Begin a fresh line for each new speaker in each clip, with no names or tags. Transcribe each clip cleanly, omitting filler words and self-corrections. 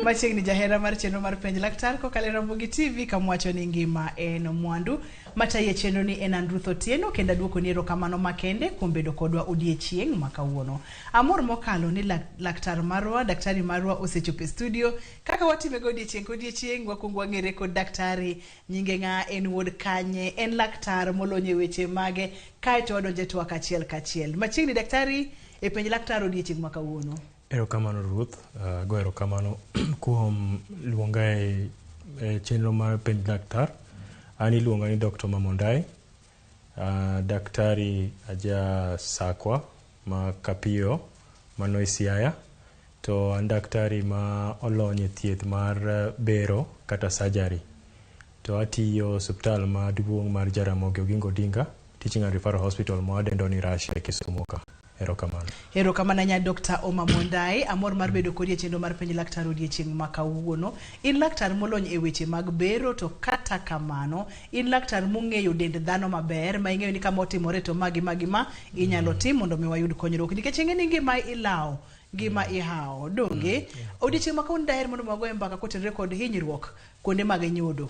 Machiegni jahera mar chenro mar penj laktar kokalo Ramogi Tv kamwacho ni ngima en mwandu. Mataye chenro ni en Andruth Otieno kendo duoko ni erokamano makende kuom bedo kodwa odiechieng' ma kawuono. Amor mokalo ni daktari marwa osechopo e studio. Kaka watime go odiechieng' wakuongo wang'ere kod daktari, nyinge ng'a, en wuod kanye, en laktar molonye weche mage, kaeto wadonje twak achiel kachiel. Machiegni daktari e penj laktar odiechieng' ma kawuono.
Erokamano Ruth, go erokamano kuom luonga e chenro mar penj laktar. Ani luonga ni Dr. Mamondai, daktari aja sakwa ma Kapio mano e Siaya, to an daktari ma olonye thieth mar bero kata surgery. To atiyo osiptal maduong' mar Jaramogi Odinga Teaching and Referral Hospital ma wadendo ni Russia e Kisumu ka. Erokamano.
Erokamano nya Dr. Mamondai, amor mar bedo kodi e chenro mar penj laktar odiechieng' ma kawuono. In laktar molony e weche mag bero, to kata kamano in laktar mong'eyo dend dhano maber, ma ing'eyo ni kama otimore to magi inyalo tim mondo mi wayud konyruok. Nikech ing'e ni ngima ilawo, ngima ihawo. Donge odiechieng' ma kawuono daher mondo wagoye mbaka kotenore kod hinyruok kuonde mag nyodo.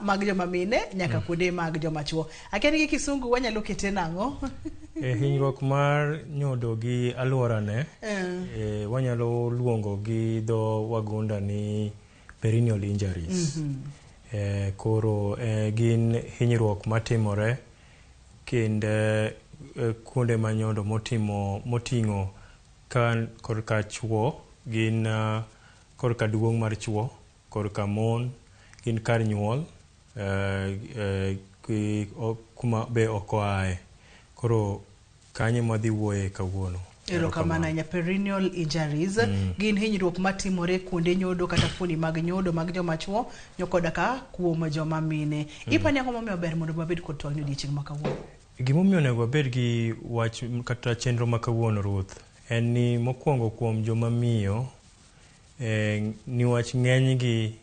Mag joma mine nyaka kuonde mag joma chuo. Akiani gi Kisungu wanyalo kete nang'o?
Hinyruok mar nyodo gi aluorane, wanyalo luongo gi dho wagunda ni perineal injuries. Koro gin hinyruok matimore kendo kuonde ma nyodo moting'o kan korka chuo, gin korka duong' mar chuo, korka mon, gin kar nyuol, kuma be okoae. Koro kanye madhi wuoye kawuono.
Erokamano nya perineal injuries, gin hinyruok matimore kuonde nyodo kata fuoni mag nyodo mag joma chuo, nyokoda ka kuom joma mine. Ipani ang'o momiyo ber mondo wabed kod twak ni odiechieng' ma kawuono?
Gimomiyo onego wabed gi wach kata chenro ma kawuono Ruth, en ni mokwongo kuom joma miyo, niwach ng'enygi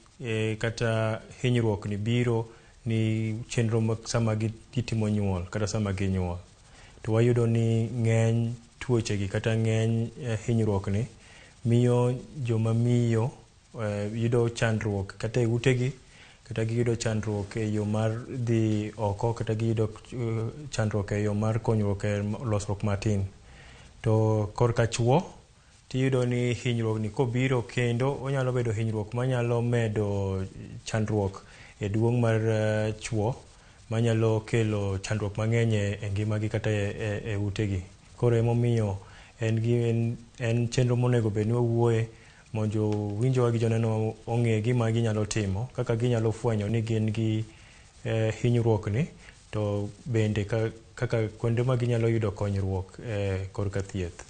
kata hinyruok ni biro ni chenro sama gitimo nyuol kata sama ginyuol. To wayudo ni ng'eny tuochegi kata ng'eny hinyruok ni miyo joma miyo yudo chandruok kata e utegi, kata giyudo chandruok e yo mar dhi oko, kata giyudo chandruok e yo mar konyruok e losruok matin. To korka chuo, tiyudo ni hinyruok ni kobiro kendo onyalo bedo hinyruok manyalo medo chandruok e duong' mar chuo, manyalo kelo chandruok mang'eny e ngimagi kata e utegi. Koro emomiyo en chenro monego bed ni wawuoye mondo winjowa gi joneno ong'e gima ginyalo timo, kaka ginyalo fwenyo ni gin gi hinyruok ni, to bende kaka kuonde ma ginyalo yudo konyruok korka thieth.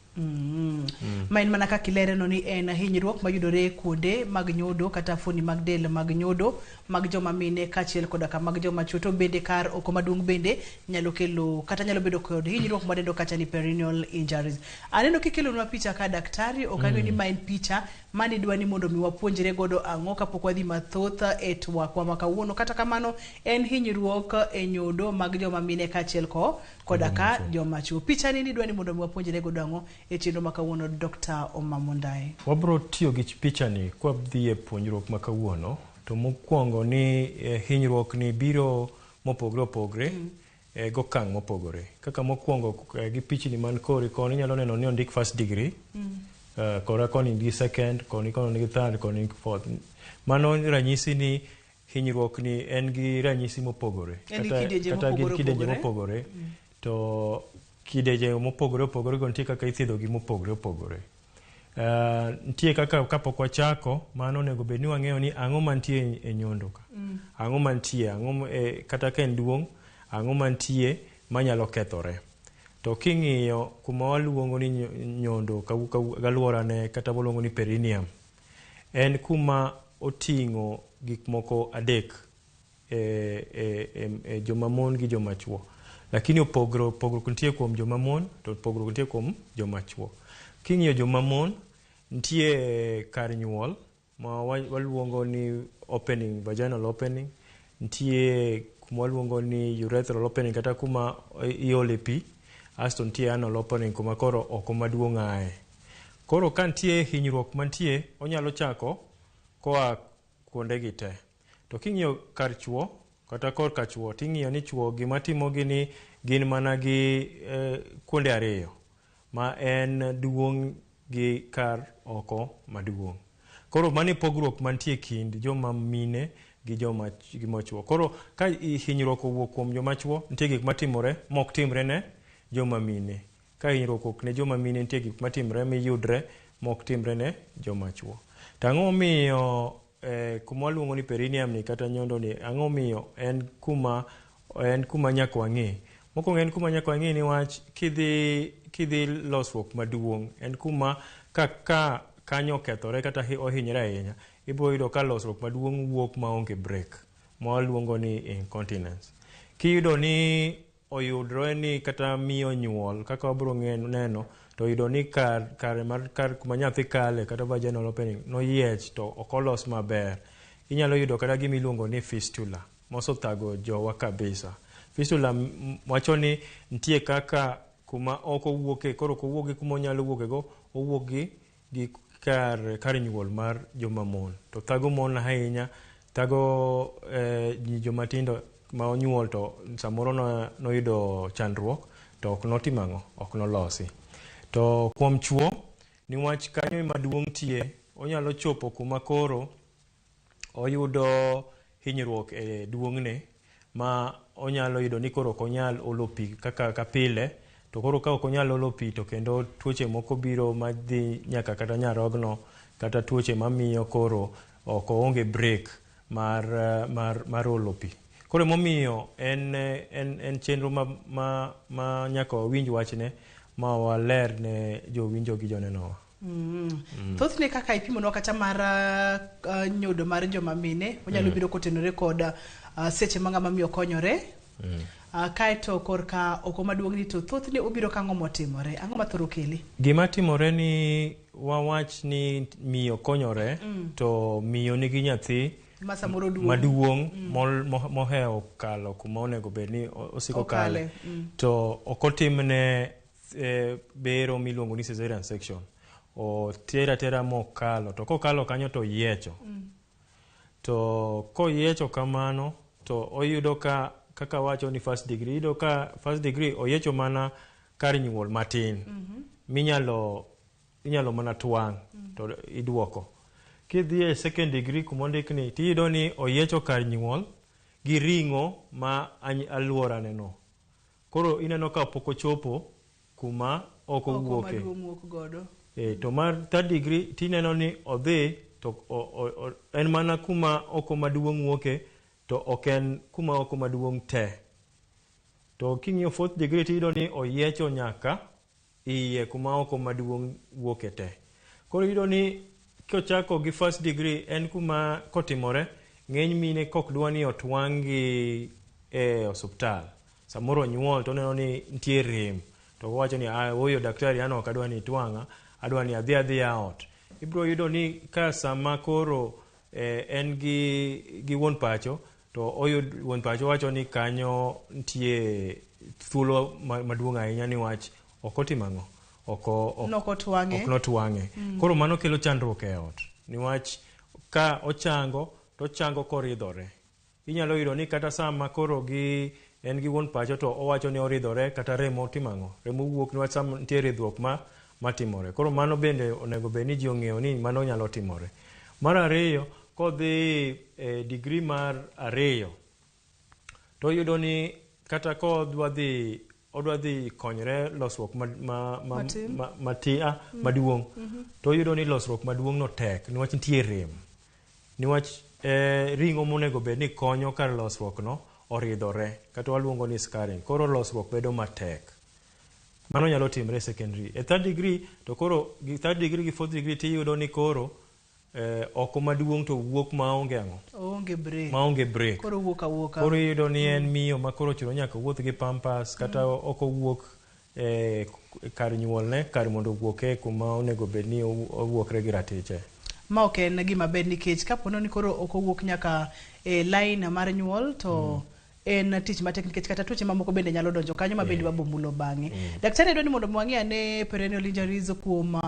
Ma in mana kaka ilereno ni en hinyruok mayudore kuonde mag nyodo kata fuoni mag del mag nyodo mag joma mine kachiel koda mag joma chuo, to bende kar oko maduong' bende nyalo kelo kata nyalo bedo kod hinyruok madendo kacha ni perineal injuries. Aneno kikelonwa picha ka daktari, okang'eyo ni ma en picha mani dwa ni mondo mi wapuonjre godo ang'o kapok wadhi mathoth e twakwa ma kawuono. Kata kamano en hinyruok e nyodo mag joma mine kachiel koda ka joma chuo. Picha ni dwa ni mondo mi wapuonjre godo ang'o e chenro ma kawuono, Dr. Mamondai?
Wabro tiyo gi picha ni kwa dhi e puonjruok ma kawuono. To mokwongo ni hinyruok ni biro mopogre opogre, gokang' mopogore. Kaka mokwongo gi pichni man kori koni nyalo neno ni ondik first degree, kora koni gi second, koni gi third, koni gi fourth. Mano ranyisi ni hinyruok ni en gi ranyisi mopogore. Kata gin kidenje mopogore. To kideje mopogore opogore go nitie kaka ithiedho gi mopogore opogore. Nitie kaka kapok wachako, mano onego bed ni wang'eyo ni ang'o mantie e nyondo ka. Ang'o mantie, kata ka en duong', ang'o mantie manyalo kethore. To king'iyo kuma waluongo ni nyondo galuorane kata waluongo ni perineum, en kuma oting'o gik moko adek e joma mon gi joma chuo. Lakini pogruok nitie kuom joma mon, to pogruok nitie kuom joma chuo. King'iyo joma mon, nitie kar nyuol ma waluongo ni opening, vaginal opening, nitie kuma waluongo ni urethral opening kata kuma iole pi, asto nitie anal opening kuma koro oko maduong' ae. Koro ka nitie hinyruok mantie, onyalo chako koa kuonde gi te. To king'iyo kar chwo kata kor ka chwo ting'iyo ni chwo gima timo gini gin mana gi kuonde ariyo ma en duong' gi kar oko maduong'. Koro mani pogruok mantie kind joma mine gi joma chwo. Koro ka hinyruok owuok kuom joma chwo nitie gik matimore mok timre ne joma mine. Ka hinyruok owuok ne joma mine nitie gik matimre miyudre mok timre ne joma chwo. Tang'o miyo kuma waluongo ni perineum ni kata nyondo ni ang'o miyo en kuma nyaka wang'e. Mokwongo en kuma nyaka wang'e niwach kidhi losruok maduong' en kuma ka kanyo okethore kata ohinyre ahinya ibiro yudo ka losruok maduong' wuok maonge break ma waluongo ni incontinence. Kiyudo ni oyudre ni kata miyo nyuol kaka wabiro neno to oyudo ni kar kuma nyathi kale kata vaginal opening noyiech to ok olos maber, inyalo yudo kata gima iluongo ni fistula mosothago jowa kabisa. Fistula wacho ni nitie kaka kuma oko wuoke, koro kowuok gi kuma onyalo wuokego owuok gi kar nyuol mar joma mon. To thago mon ahinya, thago joma tindo ma onyuol to samoro noyudo chandruok to ok notimo ang'o, ok nolosi. To kuom chwo niwach kanyo maduong' tie onyalo chopo kuma koro oyudo hinyruok e duong'ne ma onyalo yudo ni koro ok onyal olo pi kaka pile. To koro ka ok onyal olo pi to kendo tuoche moko biro madhi nyaka kata nyarogno kata tuoche mamiyo koro ok onge break mar olo pi. Koro momiyo en chenro ma nyaka wawinj wachne ma waler ne jowinjo gi jonenowa.
Thothne kaka ipimonwa kata mar nyodo mar joma mine onyalo biro kotenore kod seche ma ng'ama miyo konyore. Kaeto korka oko maduong' ni to thothne obiro ka ang'o motimore, ang'o mathoro kele? Gima
timore ni wawach ni miyo konyore to miyo nigi nyathi maduong' mohewo kalo kuma onego bed ni osiko kale. To ok otimne bero miluongo ni cesarean section. O tera mokalo, to kokalo kanyo to yiecho. To koyiecho kamano to oyudo kaka wacho ni first degree, yudo ka first degree oyiecho mana kar nyuol matin. Inyalo mana twang' to iduoko. Kidhi e second degree kumondik ni tiyudo ni oyiecho kar nyuol gi ring'o ma aluora neno. Koro ineno ka pok ochopo kuma oko wuoke. To mar third degree tineno ni odhi to en mana kuma oko maduong' wuoke to ok en kuma oko maduong' te. To king'iyo fourth degree tiyudo ni oyiecho nyaka iye kuma oko maduong' wuoke te. Koro yudo ni kochako gi first degree en kuma kotimore ng'eny mine kok dwa ni otwang'gi e osuptal. Samoro nyuol to neno ni nitie rem to wacho ni oyo daktari an ok adwa ni twang'a, adwa ni adhi ot. Ibiro yudo ni ka sama koro en gi wuon pacho to wuon pacho wacho ni kanyo nitie thuolo maduong' ahinya niwach ok otimo ang'o, ok notwang'e. Koro mano kelo chandruok e ot niwach ka ochango to ochango koridhore. Inyalo yudo ni kata sama koro en gi wuon pacho to owacho ni oridhore kata remo timo ang'o, remo wuok niwach sama nitie ridhruok matimore. Koro mano bende onego bed ni ji ong'eyo ni mano nyalo timore. Mar ariyo, kodhi degree mar ariyo to oyudo ni kata kodwa dhi konyre losruok maduong' to oyudo ni losruok maduong' no tek niwach nitie rem. Niwach ring'o monego bed ni konyo kar losruok no oridhore kata waluongo ni scarring. Koro losruok bedo matek. Mano nyalo timre secondary. E third degree to koro third degree gi fourth degree tiyudo ni koro oko maduong' to wuok maonge ang'o, maonge break.
Koro wuok awuoka.
Koro yudo ni en miyo ma koro chuno nyaka wuoth gi pampas kata oko wuok kar nyuolne kar mondo wuoke kuma onego bed ni owuokre gi ratiche.
Ma ok en gima ber nikech kapono ni koro ok owuok nyaka line mar nyuol to en tich matek nikech kata tuoche mamoko bende nyalo donjo kanyo mabende wabombulo bang'e. Daktari dwani mondo mwang'i ane perennial injuries kuom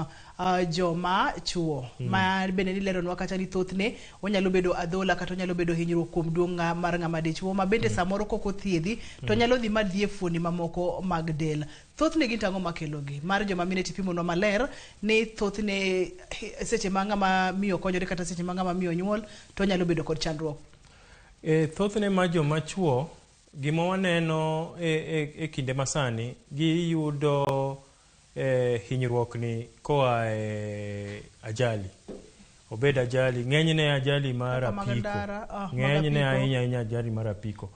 joma chuo ma bende ni leronwa kata ni thothne onyalo bedo adhola kata onyalo bedo hinyruok kuom duong' mar ng'ama dichuo ma bende samoro koko thiedhi to nyalo dhi madhi e fuoni mamoko mag del. Thothne gin tang'o makelogi mar joma mine tipimo no maler ni thothne seche ma ng'ama miyo konyore kata seche ma ng'ama miyo nyuol to nyalo bedo kod chandruok.
Thothne ma joma chuo gima waneno e kinde masani giyudo hinyruok ni koa ajali. Obed ajali, ng'enyne ajali mar apiko. Ng'enyne ahinya ajali mar apiko.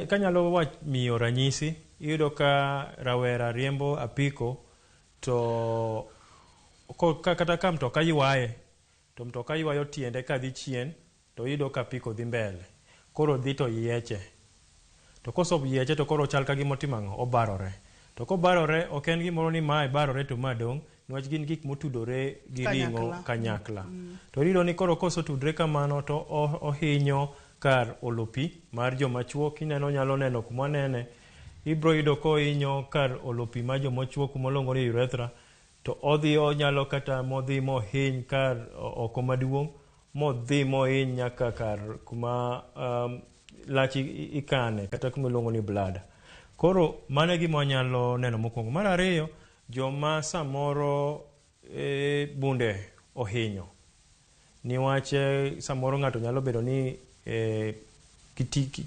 Kanyalo miyo ranyisi, iyudo ka rawera riembo apiko to kata ka mtoka ywaye, to mtoka ywayo tiende kadhi chien, to iyudo ka apiko dhi mbele. Koro dhi to yieche. To koso yieche to koro chal ka gima otimo obarore. To kobarore ok en gimoro ni mae barore to madong', niwach gin gik motudore gi ring'o kanyakla. To iyudo ni koro koso tudre kamano to ohinyo kar olopi mar joma chuo. Kineno nyalo neno kuma nene, ibro yudo ko hinyo kar olopi mar joma chuo kuma longo ni urethra, to odhi onyalo kata modhi mohiny kar oko maduong', modhi mohiny nyaka kar kuma lachi ikane kata kuma longo ni blada. Koro mane gima wanyalo neno mokwongo. Mar ariyo, joma samoro bunde ohinyo, niwach samoro ng'ato nyalo bedo ni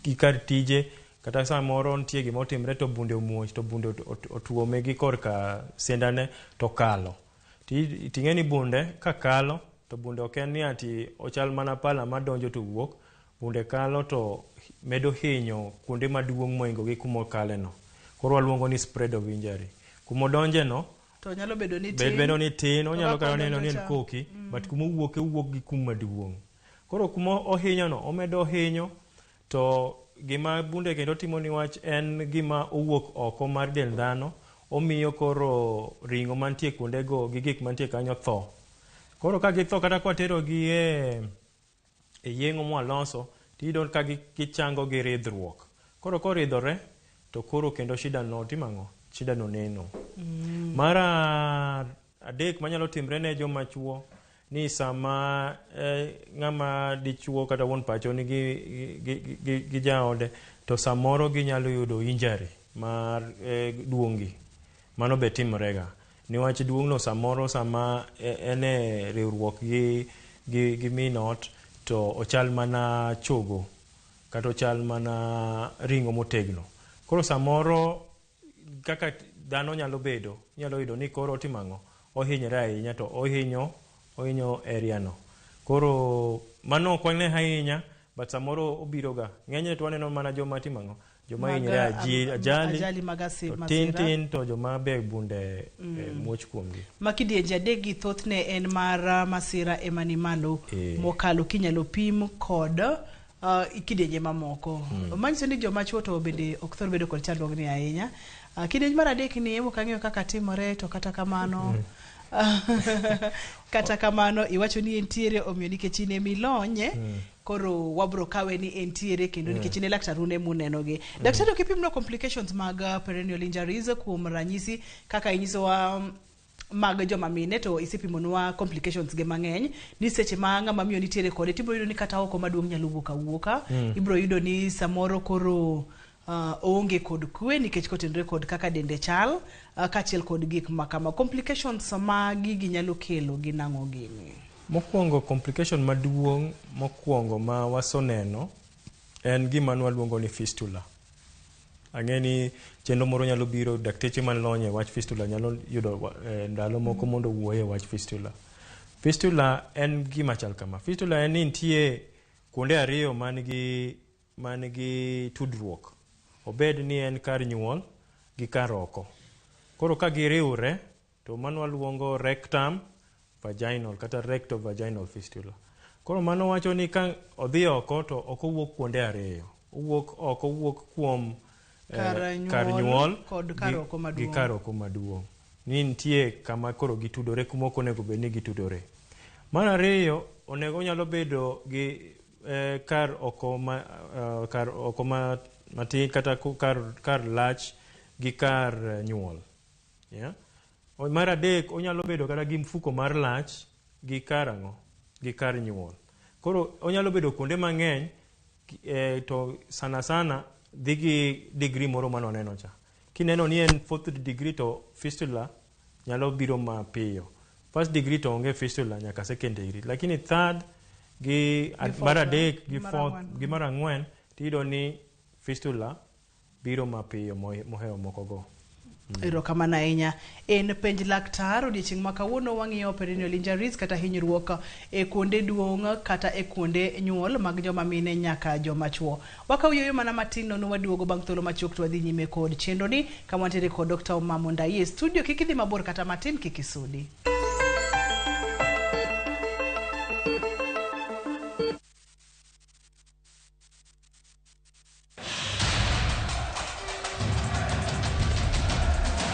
kikar tije kata samoro nitie gima otimre to bunde omuoch, to bunde otuome gi korka sendane to kalo. Ting'e ni bunde ka kalo to bunde ok en ni ati ochal mana pala madonjo to wuok. Bunde kalo to medo hinyo kuonde maduong' moingo gi kuma kaleno. Koro waluongo ni spread of injury. Kuma donje no
to nyalo bedo ni
tin, onyalo kata neno ni en koki, but kuma owuok gi kuma duong'. Koro kuma ohinyo no omedo hinyo, to gima bunde kendo timo niwach en gima owuok oko mar del dhano, omiyo koro ring'o mantie kuonde go gi gik mantie kanyo tho. Koro ka githo kata kwa tero gi e yeng'o mwaloso, tiyudo ka gichango gi ridhruok. Koro koridhore to koro kendo shida no timang'o, shida no neno. Mara adek manyalo timre ne joma chuo ni sama ng'ama dichuo kata wuon pacho ni gi jaode, to samoro ginyalo yudo injury mar duong'gi. Mano be timrega. Niwach duong'no samoro sama ene riwruok gi minot, to ochal mana chogo kata ochal mana ring'o motegno. Koro samoro kaka dhano nyalo yudo ni koro otimang'o, ohinyre ahinya to ohinyo area no. Koro mano ok wane ahinya, but samoro obiroga. Ng'enyne to waneno mana joma timang'o, joma hinyre ajali tin to joma be bunde muoch kuomgi.
Makidienje adegi thothne en mar masira emani malo mokalo kinyalo pim kod kidienje mamoko. Manyiso ni joma chuo to bende ok thor bedo kod chandruogni ahinya. Kidienje mar adek ni emo kang'eyo kaka timore, to kata kamano kata kamano iwacho ni entiere omiyo nikech ine milonye, koro wabro kawe ni entiere kendo nikech ine laktar une munenogi. Daktari, okipimno complications mag perennial injuries kuom ranyisi kaka inyisowa mag joma mine, to isipimonwa complications ge mang'eny ni seche ma ng'ama miyo nitiere kode tibro yudo ni kata oko maduong' nyalo wuok awuoka. Ibro yudo ni samoro koro onge kod kwe nikech kotenre kod kaka dende chal, kachiel kod gik makama. Complications ma gigi nyalo kelo gi nang'o gini?
Mokwongo complication maduong' mokwongo ma wasoneno en gima nwaluongo ni fistula. Ang'eni chenro moro nyalo biro, dakteche man lonye wach fistula nyalo yudo ndalo moko mondo wuoye wach fistula. Fistula en gima chal kama. Fistula en ni nitie kuonde ariyo man gi tudruok. Obed ni en kar nyuol gi kar oko. Koro ka giriwre to mano waluongo rectum vaginal kata recto-vaginal fistula. Koro mano wacho ni ka odhi oko to ok owuok kuonde ariyo. Owuok kuom kar nyuol gi kar oko maduong'. Ni nitie kama koro gitudore kuma ok onego bed ni gitudore. Mar ariyo, onego nyalo bedo gi kar oko ma matin kata kar lach gi kar nyuol. Yeah? Mar adek onyalo bedo kata gi mfuko mar lach gi kar ang'o gi kar nyuol. Koro onyalo bedo kuonde mang'eny to sana dhi gi degree moro manoneno cha. Kineno ni en 4th degree to fistula nyalo biro mapiyo. 1st degree to onge fistula nyaka 2nd degree. Lakini 3rd gi mar adek gi 4th gi mar ang'wen tiyudo ni fistula biro mapiyo moheo moko go.
Erokamano ahinya. En penj laktar odiochieng' ma kawuono wang'iyo perennial injuries kata hinyruok e kuonde duong' kata e kuonde nyuol mag joma mine nyaka joma chuo. Wakawuoyo mana matin nono waduogo bang' thuolo machuok to wadhi nyime kod chenro ni kama wantiere kod Dr. Omamo Ndai e studio. Kik idhi mabor kata matin, kik isudi.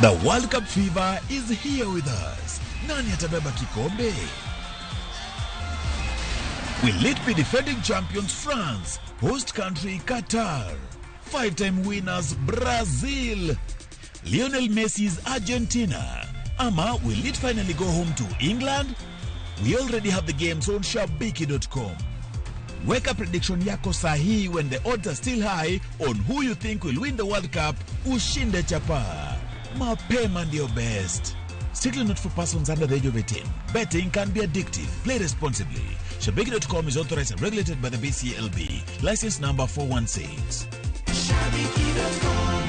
The World Cup fever is here with us. Nani atabeba kikombe? Will it be defending champions France, host country Qatar, 5-time winners Brazil, Lionel Messi's Argentina, ama will it finally go home to England? We already have the games on shabiki.com. Weka prediction yako sahi when the odds are still high on who you think will win the World Cup. Ushinde chapa. Mapema ndio best. Strictly not for persons under the age of 18. Betting can be addictive. Play responsibly. Shabiki.com is authorized and regulated by the BCLB. License number 416. Shabiki.com.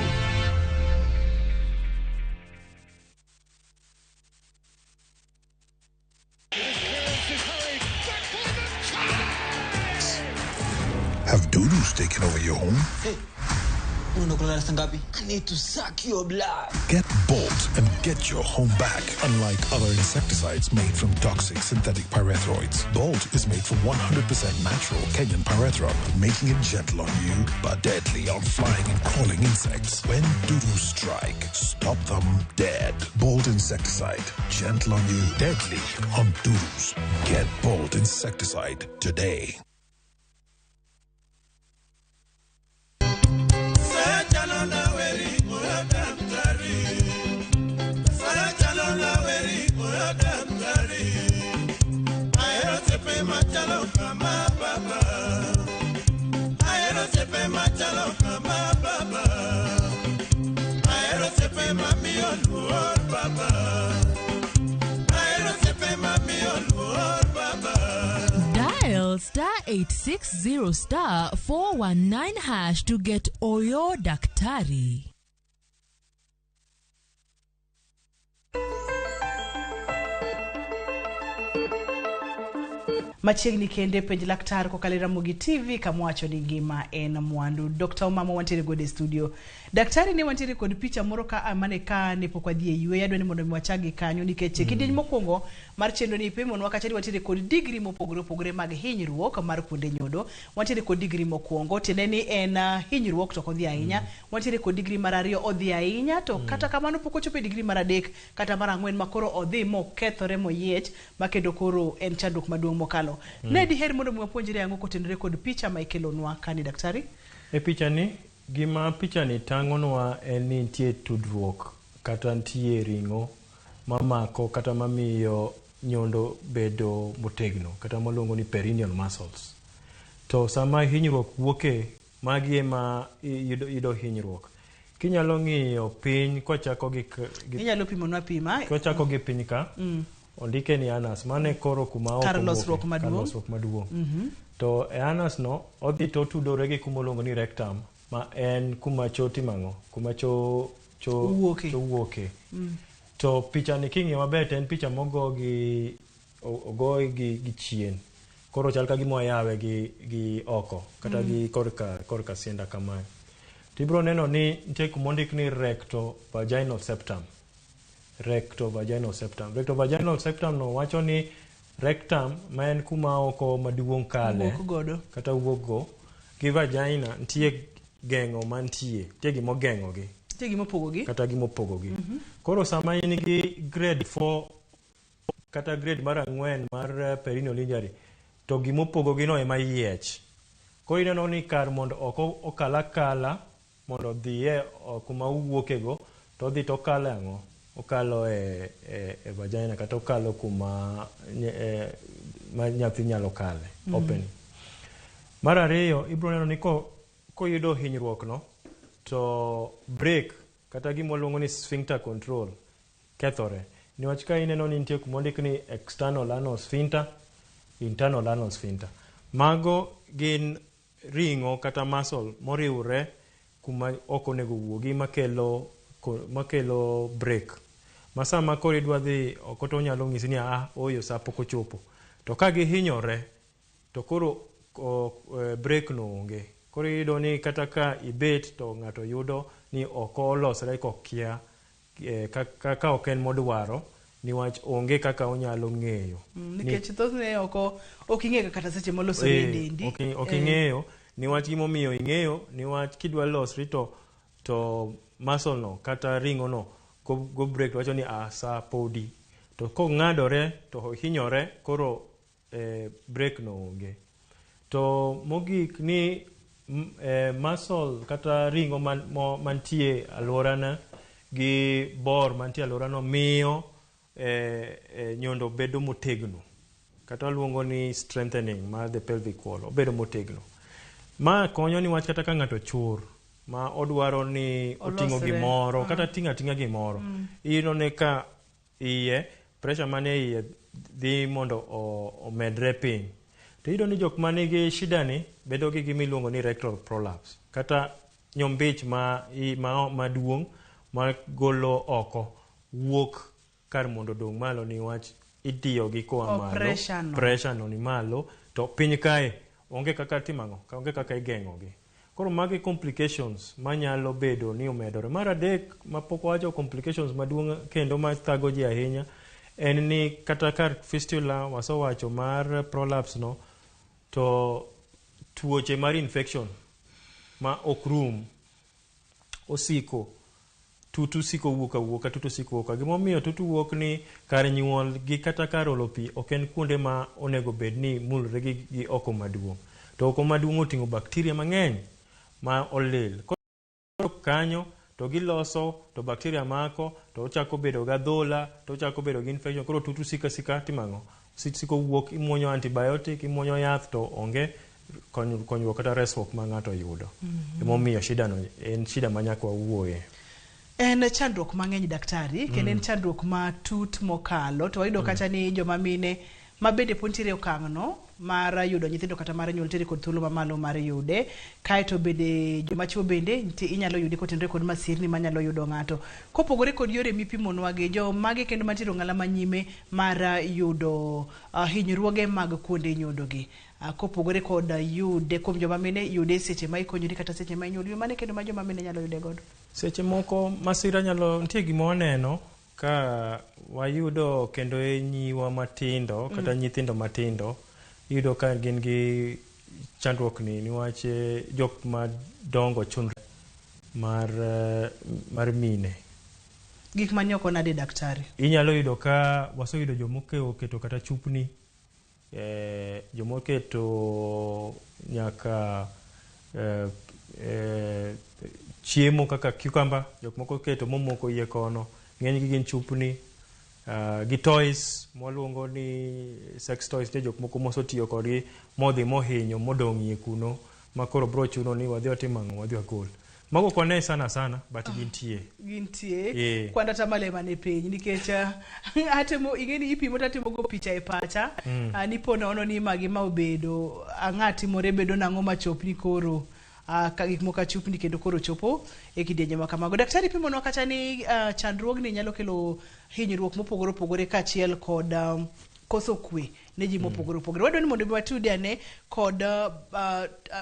Have doo-doos taken over your home?
Hey, I need to suck your blood.
Get Bolt and get your home back. Unlike other insecticides made from toxic synthetic pyrethroids, Bolt is made from 100% natural Kenyan pyrethrum, making it gentle on you but deadly on flying and crawling insects. When doo-doos strike, stop them dead. Bolt insecticide, gentle on you, deadly on doo-doos. Get Bolt insecticide today.
Dial *860 *419# to get Oyo Daktari.
Machiegni kende penj laktar kokalo Ramogi TV kamwacho ni ngima en mwandu. Dr. Omamo wantiere kod studio. Daktari ne wantiere kod picha moro ka amane ka ne pok wadhi e ywe adwa ni mondo mwachagi kanyo nikech kidieny mokwongo mar chenro ni pimo nwa kacha ni wantiere kod degree mopogore mag hinyruok mar kuonde nyodo. Wantiere kod degree mokwongo tiende ni en hinyruok to kodhi ahinya. Wantiere kod degree mar ariyo odhi ahinya to kata kamano pok ochopo degree mar adek kata mar ang'wen makoro odhi mokethore moyiech makendo koro en chandruok maduong' mokalo. Ne diher mondo mwapuonjre ang'o kotenore kod picha ma ikelonwa kani daktari?
E picha ni gima picha ni tang'onwa en ni nitie tudruok kata nitie ring'o mamako kata mamiyo nyondo bedo motegno kata maluongo ni perineal muscles. To sama hinyruok wuoke magi ema yudo hinyruok. Kinyalo ng'iyo piny kochako gi
inyalo pimonwa pima
kochako gi piny ka ondike ni anus mane koro kuma
kar losruok maduong'.
To e anus no odhi to tudore gi kuma luongo ni rectum ma en kuma choti mango kuma cho wuoke. To picha ni king'iyo maber en picha mogo gi chien. Koro chal ka gimo yawe gi oko kata gi korka sienda kamae. Tibro neno ni nitie kuma ondik ni rectovaginal septum. Rectovaginal septum no wacho ni rectum ma en kuma oko maduong' kale kata wuokgo gi vagina nitie geng'o mantie, nitie gimo geng'ogi.
Nitie gimo pogogi
kata gimo pogogi. Koro sama in gi grade 4 kata grade mar 4 mar perineal injury to gimo pogogi no ema yiech. Koro ineno ni kar mondo oko okala mondo dhiye kuma uwuokego to dhi to kalo ang'o okalo e vagina kata okalo kuma ma nyathi nyalo kale open. Mar ariyo ibro neno ni koyudo hinyruok no to break kata gima luongo ni sphincter control kethore, niwach ka ineno ni nitie kuma ondik ni external anal sphincter, internal anal sphincter. Mago gin ring'o kata muscle moriwre kuma ok onego wuogi makelo break. Ma sama koro idwa dhi oko to nyalo ng'isi ni oyo sa pok ochopo. To ka gihinyore to koro break no onge. Koro iyudo ni kata ka ibet to ng'ato yudo ni ok olosre kokia kaka ok en modwaro niwach onge kaka onyalo ng'eyo.
Nikech thothne ok ing'eyo kata seche molosore e dendi.
Ok ing'eyo niwach gimomiyo ing'eyo niwach kidwa losri to muscle no kata ring'o no go break wacho ni sa podi. To kong'adore to hinyore koro break no onge. To mogik ni muscle kata ring'o mantie alworana gi bor mantie alworano miyo nyondo bedo motegno kata luongo ni strengthening mar the pelvic wall, obedo motegno. Ma konyo niwach kata ka ng'ato chur ma odwaro ni oting'o gimoro kata ting'a gimoro, inone ka iye pressure mane iye dhi mondo omedre piny. To iyudo ni jok manigi shida ni bedo gi gimiluongo ni rectal prolapse kata nyombich maduong' ma golo oko wuok kar mondo dong malo niwach itiyo gi koa malo, pressure no ni malo to piny kae onge kaka timang'o, onge kaka igeng'ogi. Koro magi complications manyalo bedo ni omedore. Mar adek mapok wacho complications maduong' kendo mathago ji ahinya en ni kata kar fistula wasowacho mar prolapse no to tuoche mar infection ma ok rum osiko tutu siko wuok tutu siko wuok. Gimomiyo tutu wuok ni kar nyuol gi kata kar olo pi ok en kuonde ma onego bed ni mulre gi oko maduong'. To oko maduong' oting'o bakteria mang'eny ma olil. Koro kanyo to giloso to bakteria mako to ochako bedo ga dhola to ochako bedo gi infection. Koro tutu sika timang'o siko wuok, imuonyo antibiotic, imuonyo yath to onge konyruok kata resruok ma ng'ato yudo. Emomiyo shida no en shida ma nyaka wawuoye.
En chandruok mang'eny daktari, kendo en chandruok matut mokalo. To wayudo kata ni joma mine ma bende pontiere okang' no mar yudo nyithindo kata mar nyuol tiere kod thuolo mamalo mar yude. Kaeto bende joma chuo bende inyalo yude kotenore kod masirni manyalo yudo ng'ato. Kopogore kod yore mipimonwa gi mage kendo mantiere ng'ala manyime mar yudo hinyruoge mag kuonde nyodogi. Kopogore kod yude kuom joma mine yude seche ma ikonyori kata seche ma inyuol, mane kendo ma joma mine nyalo yude godo.
Seche moko masira nyalo nitie gima waneno ka wayudo kendo nyiwa matindo kata nyithindo matindo yudo ka gin gi chandruok ni niwach jok madongo chunre mar mine.
Gik manyoko nade daktari?
Inyalo yudo ka waseyudo jomoketo kata chupni, jomoketo nyaka chiemo kaka cucumber, jok moko keto momoko iye kono, ng'eny gi gin chupni, gi toys mwaluongo ni sex toys, te jok moko mosotiyo kodgi modhi mohinyo modong' iye kuno ma koro bro chuno ni wadhi watimang'o wadhi wagol. Mago kone sana but gintie
kwanda tamale mane piny nikech atemo ingeni ipimo tatimo go picha e pacha nipono ono ni magi ma obedo ang'ati more bedo nang'o machopni koro ka gik moko chupni kendo koro chopo e kidienje ma kamago. Daktari pimonwa kata ni chandruogni nyalo kelo hinyruok mopogore opogore kachiel kod koso kwe ne ji mopogore opogore. Wadwa ni mondo watudiane kod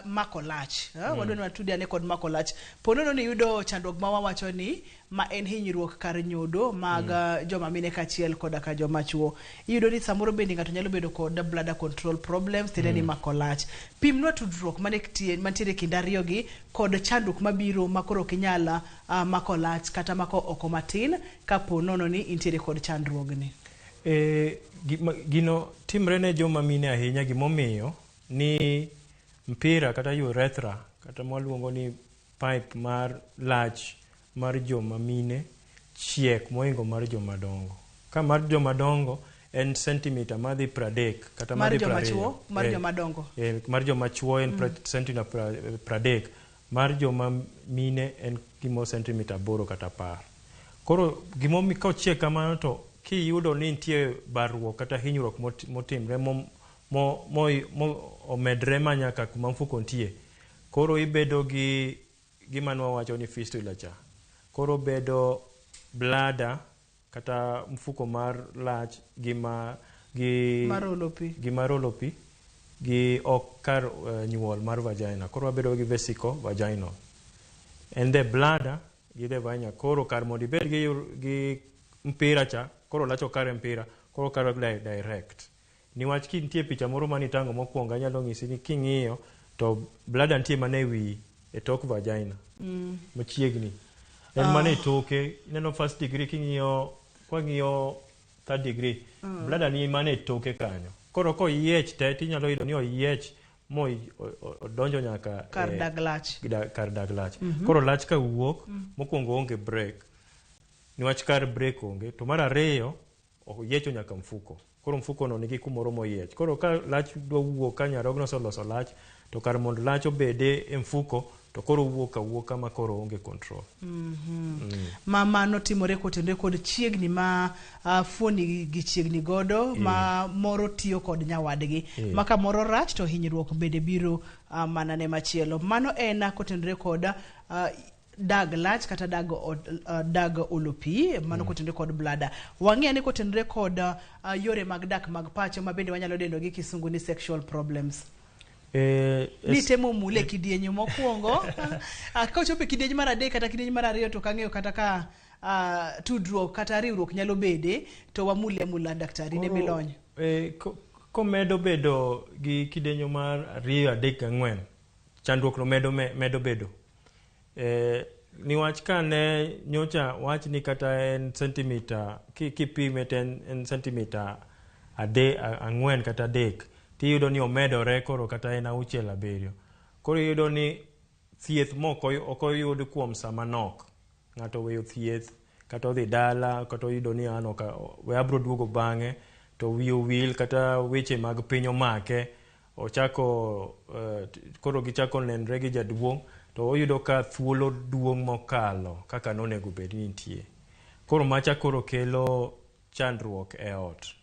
mako lach. Wadwa ni watudiane kod mako lach. Ponono ni yudo chandruok ma wawacho ni ma en hinyruok kar nyodo mag joma mine kachiel kod ka joma chuo. Iyudo ni samoro bende ng'ato nyalo bedo kod bladder control problems tende ni mako lach. Pimnwa tudruok mantiere kind ariyogi kod chandruok mabiro makoro kinyala mako lach kata mako oko matin ka ponono ni intiere kod chandruogni.
Gino timre ne joma mine ahinya, gimomiyo ni mpira kata urethra kata mwaluongo ni pipe mar lach mar joma mine chiek moingo mar joma dongo. Ka mar joma dongo en centimeter madhi 30 kata madhi 20.
Mar joma dongo.
Mar joma chuo en centimeter 30. Mar joma mine en gimo centimeter 8 kata 10. Koro gimomi ka ochiek kamano to kiyudo ni nitie barruok kata hinyruok motimre omedre manyaka kuma mfuko nitie, koro ibedo gi gima wacho ni fistula cha. Koro bedo blada kata mfuko mar lach gi marolo pi gi ok kar nyuol mar vagina. Koro wabedo gi vesicle vaginal. And the bladder gi the vagina. Koro kar mondo ibed gi mpira cha, koro lach ok kar mpira, koro kar direct. Niwach nitie picha moro manitango mokwongo anyalo nyisi ni king'iyo to bladder nitie mana e tok vagina. Machiegni. En mana e toke, ineno first degree kwang'iyo third degree. Bladder ni mana e toke kanyo. Koro ko yiech te tinyalo yudo ni oyiech mo odonjo nyaka
kar dag lach.
Koro lach ka wuok mokwongo onge break. Niwach kar break onge, to mar ariyo oyiecho nyaka mfuko. Koro mfuko no nigi kumoro moyiech. Koro ka lach dwa wuok ka nyarogno osoloso lach, to kar mondo lach obede e mfuko, to koro wuok kama koro onge control.
Mano timore kotende kod chiegni ma fuoni gi chiegni godo ma moro tiyo kod nyawadgi. Maka moro rach to hinyruok bende biro mana ne machielo. Mano en kotende kod dag lach kata dag olopi, mano kotende kod blada. Wang'e ni kotende kod yore mag dak mag pacho ma bende wanyalo dendo gi kisungu ni sexual problems. Nitemo mule kidienyo mokwongo. Ka ochopo kidienyo mar adek kata kidienyo mar ariyo to kang'eyo kata ka tudruok kata riwruok nyalo bede, to wamule mula daktari ne milony.
Komedo bedo gi kidienyo mar 2, 3, 4, chandruok no medo bedo. Niwach ka ne nyocha wach ni kata en centimeter kipime en centimeter 4 kata 3, tiyudo ni omedore koro kata en 6, 7. Koro yudo ni thieth moko ok oyud kuom sama nok. Ng'ato weyo thieth kata odhi dala kata oyudo ni we abro duogo bang'e to wiyo wil kata weche mag piny omake, ochako koro gichako nenre gi jaduong', to oyudo ka thuolo duong' mokalo kaka nonego bed ni nitie. Koro macha koro kelo chandruok e ot.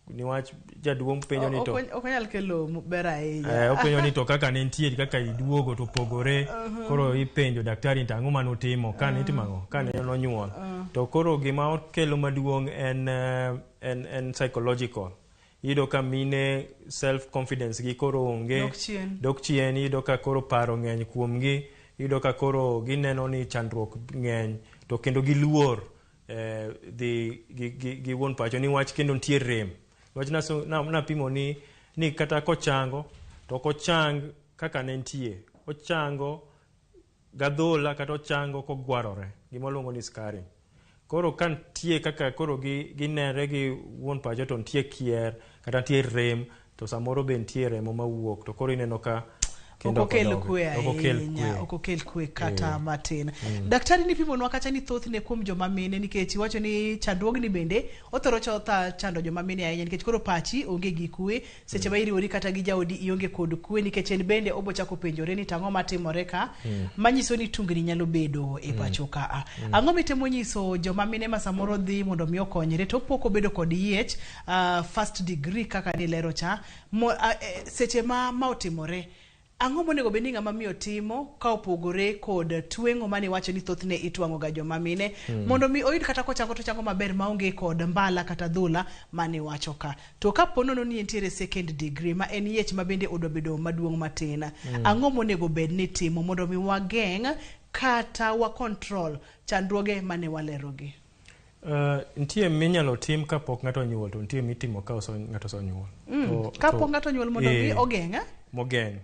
Niwach jaduong' penjo ni to
okonyal kelo ber ahinya.
Openjo ni to kaka ne nitie kaka iduogo to pogore. Koro ipenjo daktari ni ang'o mane utimo kane itimo kane nonyuol. To koro gima okelo maduong' en psychological. Yudo ka mine self confidence gi koro onge, dok chien. Yudo ka koro paro ng'eny kuomgi, yudo ka koro gineno ni chandruok ng'eny, to kendo giluor gi wuon pacho niwach kendo nitie rem. Wach napimo ni kata kochango to kochang kaka ne nitie, ochango gadhola kata ochango kogwarore, gimoluongo ni scarring. Koro kan nitie kaka koro ginere gi wuon pacho to nitie kier kata nitie rem, to samoro be nitie remo mawuok, to koro ineno ka
okokel kwe kata matin. Daktari ni pimonwa kacha ni thothne kuom joma mine, nikech iwacho ni chandruogni bende othoro chando joma mine ahinya, nikech koro pachi onge gi kwe, seche ma iriwori kata gi jaodi ionge kod kwe, nikech en bende obochako penjore ni tang'o matimore ka, manyiso ni tungni nyalo bedo e pacho ka. Ang'o mitemo nyiso joma mine ma samoro dhi mondo mi okonyre to poko bedo kod yiech first degree kaka ni lero cha, seche ma otimore, ang'o monego bed ni ng'ama miyo timo ka opogore kod tweng'o mane wacho ni thothne itwang'o ga joma mine, mondo mi oyud kata kochango to chango maber maonge kod mbala kata dhula mane wacho ka. To ka ponono ni entiere second degree ma en yiech ma bende odobedo maduong' matin, ang'o monego bed ni timo mondo mi wageng' kata wa control chandruoge mane walerogi?
Nitie minyalo tim ka pok ng'ato onyuol, to nitie mitimo ka ng'ato osonyuol.
Ka pok ng'ato onyuol mondo mi ogeng'?
Mogeng'.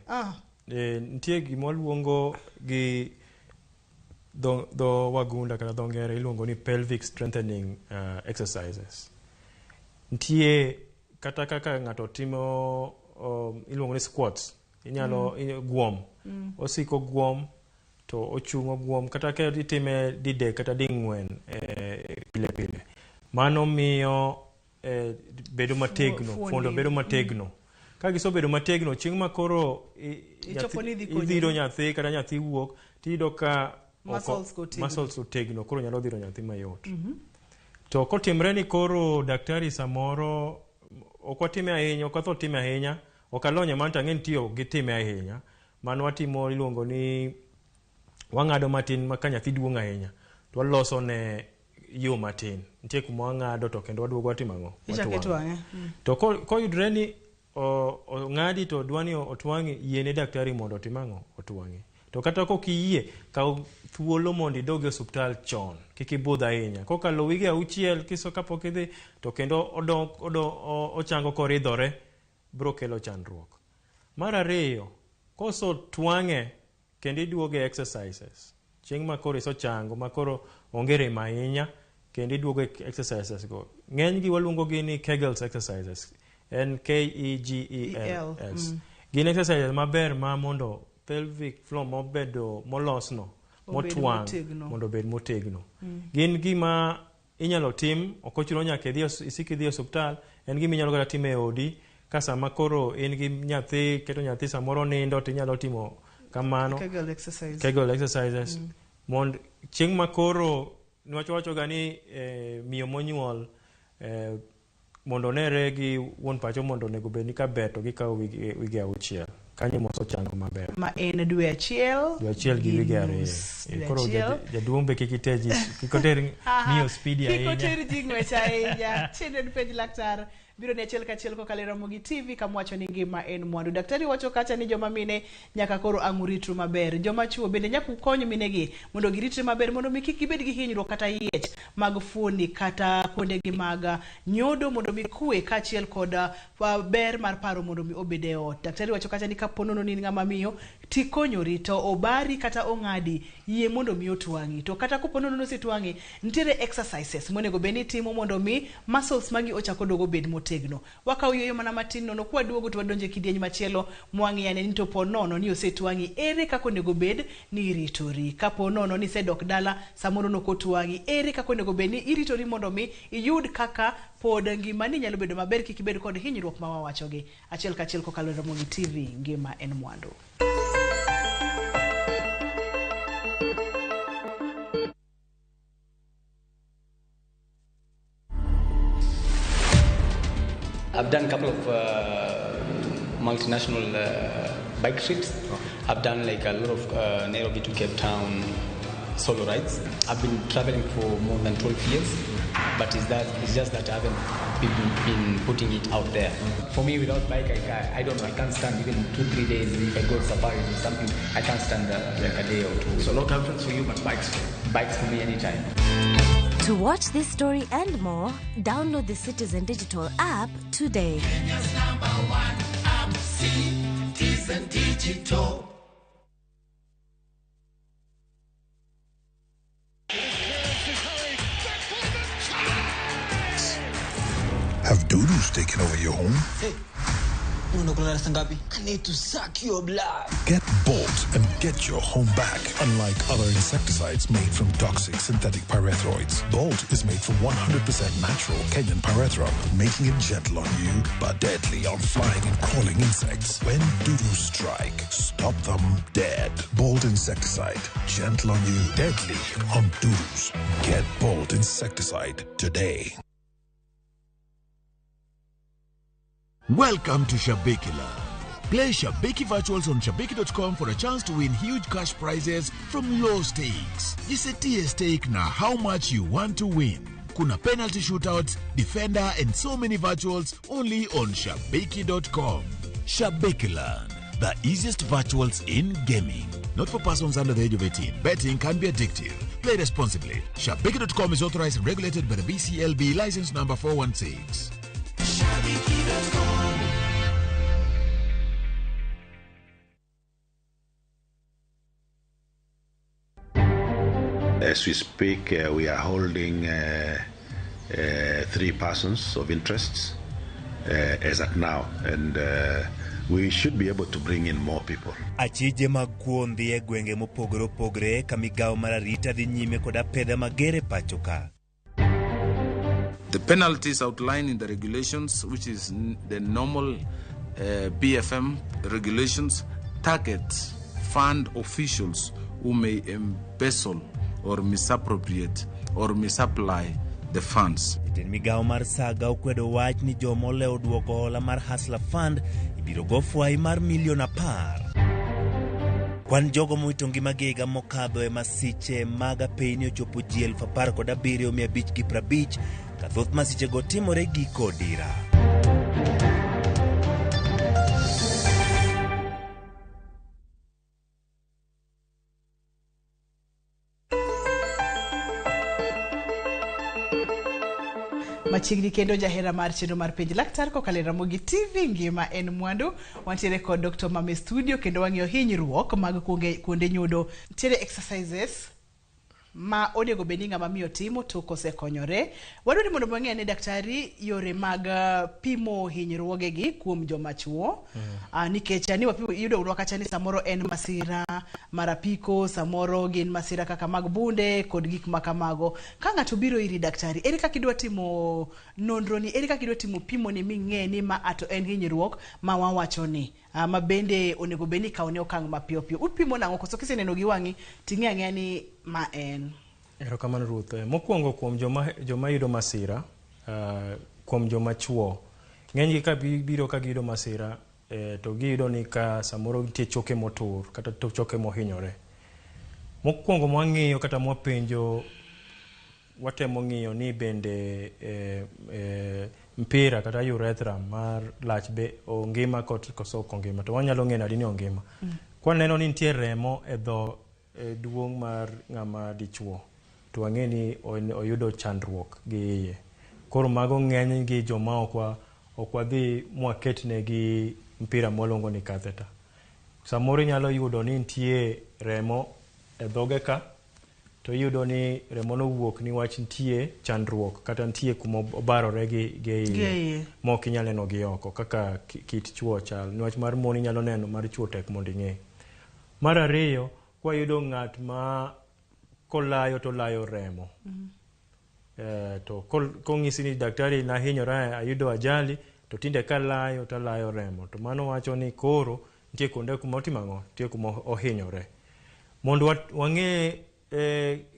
Nitie gimoluongo gi dho wagunda kata dho ngere iluongo ni pelvic strengthening exercises. Nitie kata kaka ng'ato timo iluongo ni squats. Inyalo guom. Osiko guom to ochungo guom kata ka itime dide kata ding'wen pile pile. Mano miyo bedo mategno, fuondo bedo mategno. Ka gisobedo mategno, chieng' ma koro idhiro nyathi kata nyathi wuok, tiyudo ka muscles otegno, koro nyalo dhiro nyathi mayot. To kotimre ni koro daktari samoro ok watime ahinya, ok watho time ahinya, ok alonye man tang'en tiyo gi time ahinya. Mano watimo iluongo ni wang'ado matin ma ka nyathi duong' ahinya, to waloso ne yo matin. Nitie kuma wang'ado to kendo waduogo watimo ang'o? Watwang'e. To koyudre ni ong'adi to dwani otwang'i, yiene daktari mondo otim ang'o? Otwang'i. To kata kok iyie, kaw thuolo mondo idog e osuptal chon, kik ibudh ahinya. Kokalo wige 6 kiso kapok idhi, to kendo ochango koridhore, biro kelo chandruok. Mar ariyo, koso twang'e kendo iduoge exercises. Chieng' ma koro iso chango, ma koro onge rem ahinya, kendo iduogo exercises go. Ng'eny gi waluongo gi ni Kegels exercises. N-K-E-G-E-L-S. Gin exercises maber ma mondo pelvic floor mobedo molosno, motwang' mondo bed motegno. Gin gima inyalo tim, ok ochuno nyaka isiki dhi e osuptal, en gima inyalo kata time e odi, ka sama koro in gi nyathi, keto nyathi samoro nindo, tinyalo timo kamano. Kegel exercises. Mond chieng' ma koro niwacho ga ni miyo monyuol mondo nere gi wuon pacho mondo nego bed ni ka beto gikawo wige 6. Kanyo moso chango maber. Ma en dwe achiel gi wige 2. Koro jaduong' be kikiteji, kikoter miyo speedy ahinya. Kikoter jing'wech ahinya. Chenro penj laktar biro ne achiel kachiel kokalo Ramogi TV kamwacho ni ngima en mwandu. Daktari wacho kacha ni joma mine nyaka koro ang'uritru maber. Joma chuo bende nyaka ukony minegi mondo giritre maber mondo mi kik gibed gi hinyruok kata yiech mag fuoni kata kuondegi mag nyodo, mondo mi kwe kachiel koda ber mar paro mondo mi obede e ot. Daktari wacho kacha ni kaponono ni ng'ama miyo tikonyori to obari kata ong'adi, yie mondo mi otwang'i. To kata kaponono no sitwang'i, nitiere exercises monego beni timo mondo mi muscles magi ochako dogo bed motegno. Wakaw yoyo mana matin nono kwa duogo to wadonje kidieny machielo mwang'iyane ni to ponono ni osetwang'i, ere kako nego bed ni iritori. Kaponono ni sedok dala samoro no kotwang'i, ere kako nego bed ni iritori mondo mi iyud kaka pod ngimani nyalo bedo maber, kik ibed kod hinyruok ma wawachogi. Achiel kachiel kokalo Ramogi TV, ngima en mwandu.
I've done a couple of multinational bike trips. I've done like a lot of Nairobi to Cape Town solo rides. I've been traveling for more than 12 years, but it's just that I haven't been putting it out there. For me, without bike, I don't know, I can't stand even 2-3 days. If I go to safari or something, I can't stand like a day or two. So no conference for you, but bikes for me anytime.
To watch this story and more, download the Citizen Digital app today.
Kenya's #1 app, Citizen Digital.
Have doodles taken over your home?
Hey, I need to suck your blood.
Get Bolt and get your home back. Unlike other insecticides made from toxic synthetic pyrethroids, Bolt is made from 100% natural Kenyan pyrethrum, making it gentle on you but deadly on flying and crawling insects. When doodles strike, stop them dead. Bolt insecticide, gentle on you, deadly on doodles. Get Bolt insecticide today.
Welcome to Shabikila. Play Shabiki Virtuals on Shabiki.com for a chance to win huge cash prizes from low stakes. Jisetie stake na how much you want to win. Kuna penalty shootouts, defender and so many virtuals only on Shabiki.com. Shabikiland, the easiest virtuals in gaming. Not for persons under the age of 18. Betting can be addictive. Play responsibly. Shabiki.com is authorized and regulated by the BCLB license number 416.
As we speak, we are holding 3 persons of interest as at now, and we should be able to bring in more people.
Achije mag kuon dhi e gwenge mopogore opogore ka migawo mar arita dhi nyime koda pedha magere pachoka.
The penalties outlined in the regulations, which is the normal BFM regulations, target fund officials who may embezzle or misappropriate or misapply the funds.
Jatend migawo mar Saga okwedo wach ni joma olewo duoko hola mar Hustler Fund ibiro go fwai mar $10,000,000. Kwan jogo mowito ngimagi higa mokadho e masiche mag apeyni ochopo ji 17,550 ka thoth masichego timore giko dira.
Machiegni kendo jahera mar chenro mar penj laktar kokalo e Ramogi TV ngima en mwandu. Wantiere kod Dr. Mame studio kendo wang'iyo hinyruok mag kuonde nyudo. Tiere exercises ma onego bedi ng'ama miyo timo to kosekonyore. Wadwaro mondo wang'e ne daktari yore mag pimo hinyruogegi kuom joma chuo. Nikech ani yudo urwaka chani samoro en masira marapiko, samoro gin masira kaka mag bunde kod gik makamago. Ka ng'ato biro iri daktari, ere kaka idwa timo nonro ni, ere kaka idwa timo pimo ni ming'e ni ma ato en hinyruok ma wawacho ni ma bende onego bedi kaone okang' mapiyo piyo. Upimo nang'o koso kiseneno gi wang'i ting'e ang'e ni ma en.
Erokamano Ruth. Mokwongo kuom joma yudo masira, kuom joma chuo, ng'enygi ka biro ka giyudo masira, to giyudo ni ka samoro nitie choke motur kata choke mohinyore. Mokwongo mwang'iyo kata mwapenjo, watemo ng'iyo ni bende mpira kata urethra mar lach be ongima koso ok ongima, to wanyalo ng'eyo nadi ni ongima. Kwaneno ni nitie remo e dho duong' mar ng'ama dichuo, to wang'e ni oyudo chandruok gi iye. Koro mago ng'eny gi joma ok wadhi mwaketnegi mpira mwalongo ni catheter. Samoro inyalo yudo ni nitie remo e dhoge ka, to iyudo ni remo no wuok niwach nitie chandruok kata nitie kuma obarore gi iye mok inyalo neno gi oko kaka kit chuo chal. Niwach mar mon inyalo neno, mar chuo tek mondo ing'e. Mar ariyo, kwayudo ng'at ma kolayo to layo remo. To kong'isi ni daktari nahinyora, ayudo ajali, to tinde kalayo to layo remo. To mano wacho ni koro nitie kuonde kuma otimo ang'o, nitie kuma ohinyore. Mondo wang'e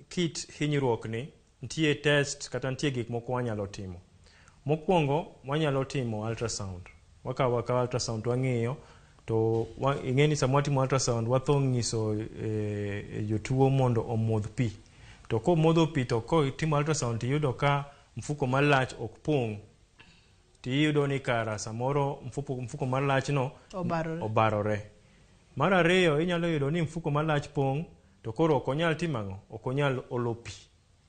kit hinyruok ni, nitie test kata nitie gik moko wanyalo timo. Mokwongo wanyalo timo ultrasound. Wakawa ultrasound to wang'iyo, to ing'e ni sama watimo ultrasound watho ng'iso jotuo mondo omodh pi. To komodho pi to kotimo ultrasound tiyudo ka mfuko mar lach ok pong', tiyudo ni kara samoro mfuko mar lach no obarore. Mar ariyo, inyalo yudo ni mfuko mar lach pong', to koro ok onyal timo ang'o, ok onyal olo pi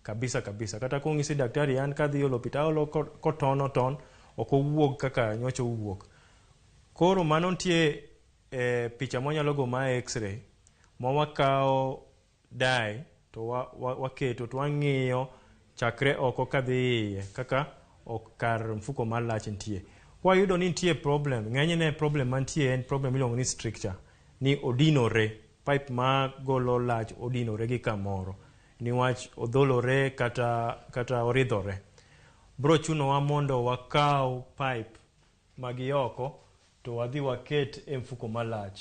kabisa. Kata kong'isi daktari an kadhi olo pi taolo koton ok owuog kaka nyocha owuok. Koro mano nitie picha mwanyalo go ma x-ray, ma wakawo dye to waketo to wang'iyo chakre oko kadhi iye kaka kar mfuko mar lach nitie. Wayudo ni nitie problem, ng'enyne problem mantie en problem miluongo ni stricture, ni odinore, pipe ma golo lach odinore gi kamoro, niwach odholore kata oridhore. Bro chunowa mondo wakaw pipe magi oko to wadhi waket e mfuko mar lach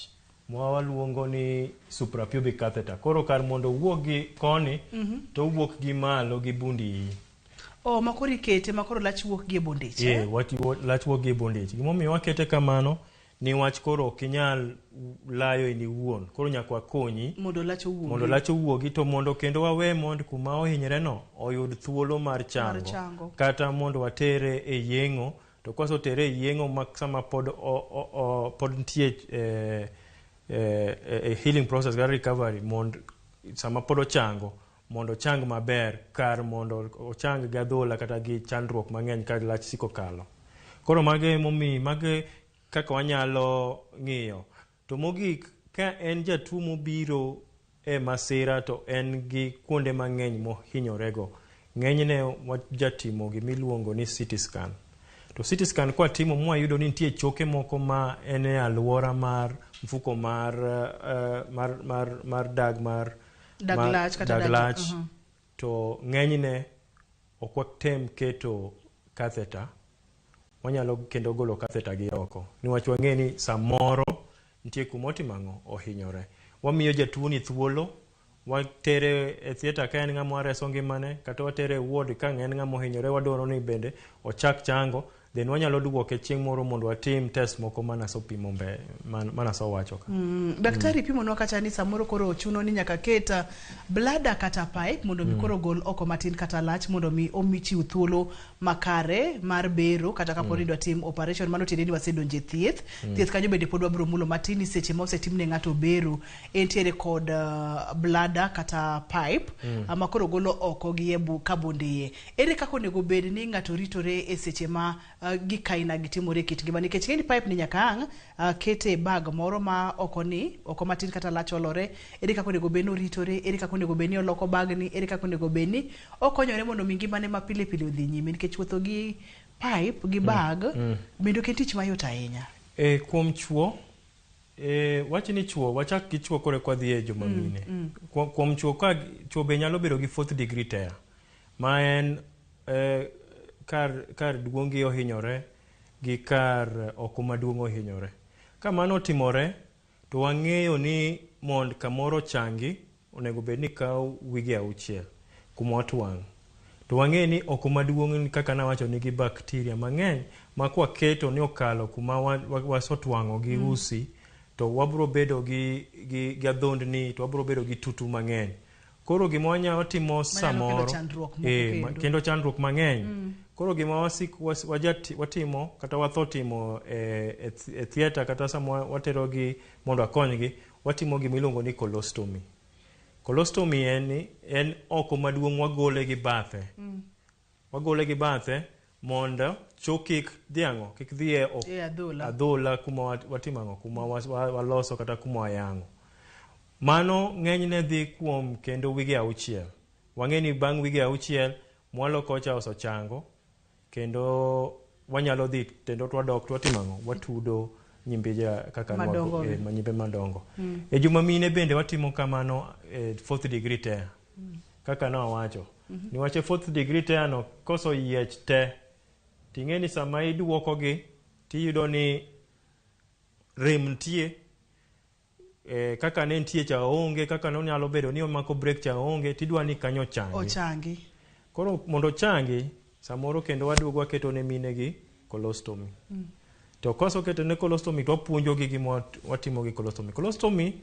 mwaluongo ni suprapubic catheter. Koro kar mondo wuok gi koni to wuok gi malo gi bundi.
Makoro ikete makoro lach wuok gi bondich.
Lach wuok gi bondich. Gimomiyo wakete kamano niwach koro ok inyal layo ni wuon. Koro nyaka wakonyi
mondo lach
owuogi, to mondo kendo wawe mondo kuma ohinyre no oyud thuolo mar chango. Kata mondo watere e yeng'o, to kwaso tere e yeng'o sama pod nitie healing process gar recovery, mondo sama pod ochango mondo ochang maber, kar mondo ochang gi adhola kata gi chandruok mang'eny ka lach siko kalo. Koro mage kaka wanyalo ng'iyo. To mogik, ka en jatuo mobiro e masira to en gi kuonde mang'eny mohinyorego, ng'enyne wajatimo gimiluongo ni CT scan. To CT scan kwa timo mwayudo ni nitie choke moko ma ene alwora mar mfuko mar daglach to ng'enyne ok watem keto catheter, wanyalo kendo golo catheter gi oko niwach wang'e ni samoro nitie kumotimo ohinyore. Wamiyo jatuo ni thuolo, watere e theater ka en ng'ama reso ngimane, kata watere e ward ka en ng'ama ohinyore, wadwaro ni bende ochak chango, then wanyalo duoke chieng' moro mondo watim test moko manaso pimo manaso wacho ka.
Daktari pimo no kata ni samoro koro chuno ni nyaka keta bladder kata pipe mondo mi koro gol oko matin kata lach mondo mi omichi thuolo makare mar bero kata kapo ni dwa tim operation mano tiende ni wasedonje thieth. Thieth kanyo bende pod wabro mulo matin seche ma osetimne ng'ato bero entiere kod bladder kata pipe ama koro golo oko gi ebu kabonde. Ere kako nego bed ni ng'ato ritore e seche ma gikaina gitimore kit ngima nikech ng'eni pipe ni nyaka ang' kete bag moro ma oko matin kata lach olore. Ere kako nego bed no ritore, ere kako nego bed ni oloko bag ni, ere kako nego bed ni okonyore mondo mi ngimane ma pile pile odhi nyime nikech wuotho gi pipe gi bag bendo ken tich mayot ahinya.
Kuom chuo wach ni chuo, wachak gi chuo kore kwa dhi e joma mine. Kuom chuo ka chuo be nyalo bedo gi 4th degree tear ma en kar duongi ohinyore gi kar oko maduong' ohinyore. Ka mano timore to wang'eyo ni mond kamoro changi onego bed ni kawo wige 6 kuma otwang'. To wang'eyo ni oko maduong' kaka nawacho nigi bakteria mang'eny ma kwa keto ni okalo kuma wasotwang'o gi usi to wabro bedo gi adhondni, to wabro bedo gi tutu mang'eny. Koro gima wanyalo timo samoro kendo chandruok mang'eny. Koro gima watimo kata watho timo e theater kata sama watero gi mondo akonygi, watimo gima iluongo ni colostomy. Colostomy en oko maduong' wagole gi bathe. Wagole gi bathe mondo chokik dhiang'o kik dhi e adhola kuma watimo kuma waloso kata kuma wayang'o. Mano ng'enyne dhi kuom kendo wige 6. Wang'e ni bang' wige 6 mwalo kocha osochango kendo wanyalo dhi kendo twadok twatimo watudo nyimbeja kaka nyimbe madongo. E juma mine bende watimo kamano 4th degree tear kaka nawacho. Niwache 4th degree tear no koso yiech te ting'e ni sama iduoko gi tiyudo ni rem nitie kaka ne nitie cha onge, kaka ne onyalo bedo ni omako break cha onge, tidwa ni kanyo ochangi. Koro mondo changi samoro kendo waduogo waketo ne mine gi colostomy. To koso keto ne colostomy to wapuonjo gi gima watimo gi colostomy. Colostomy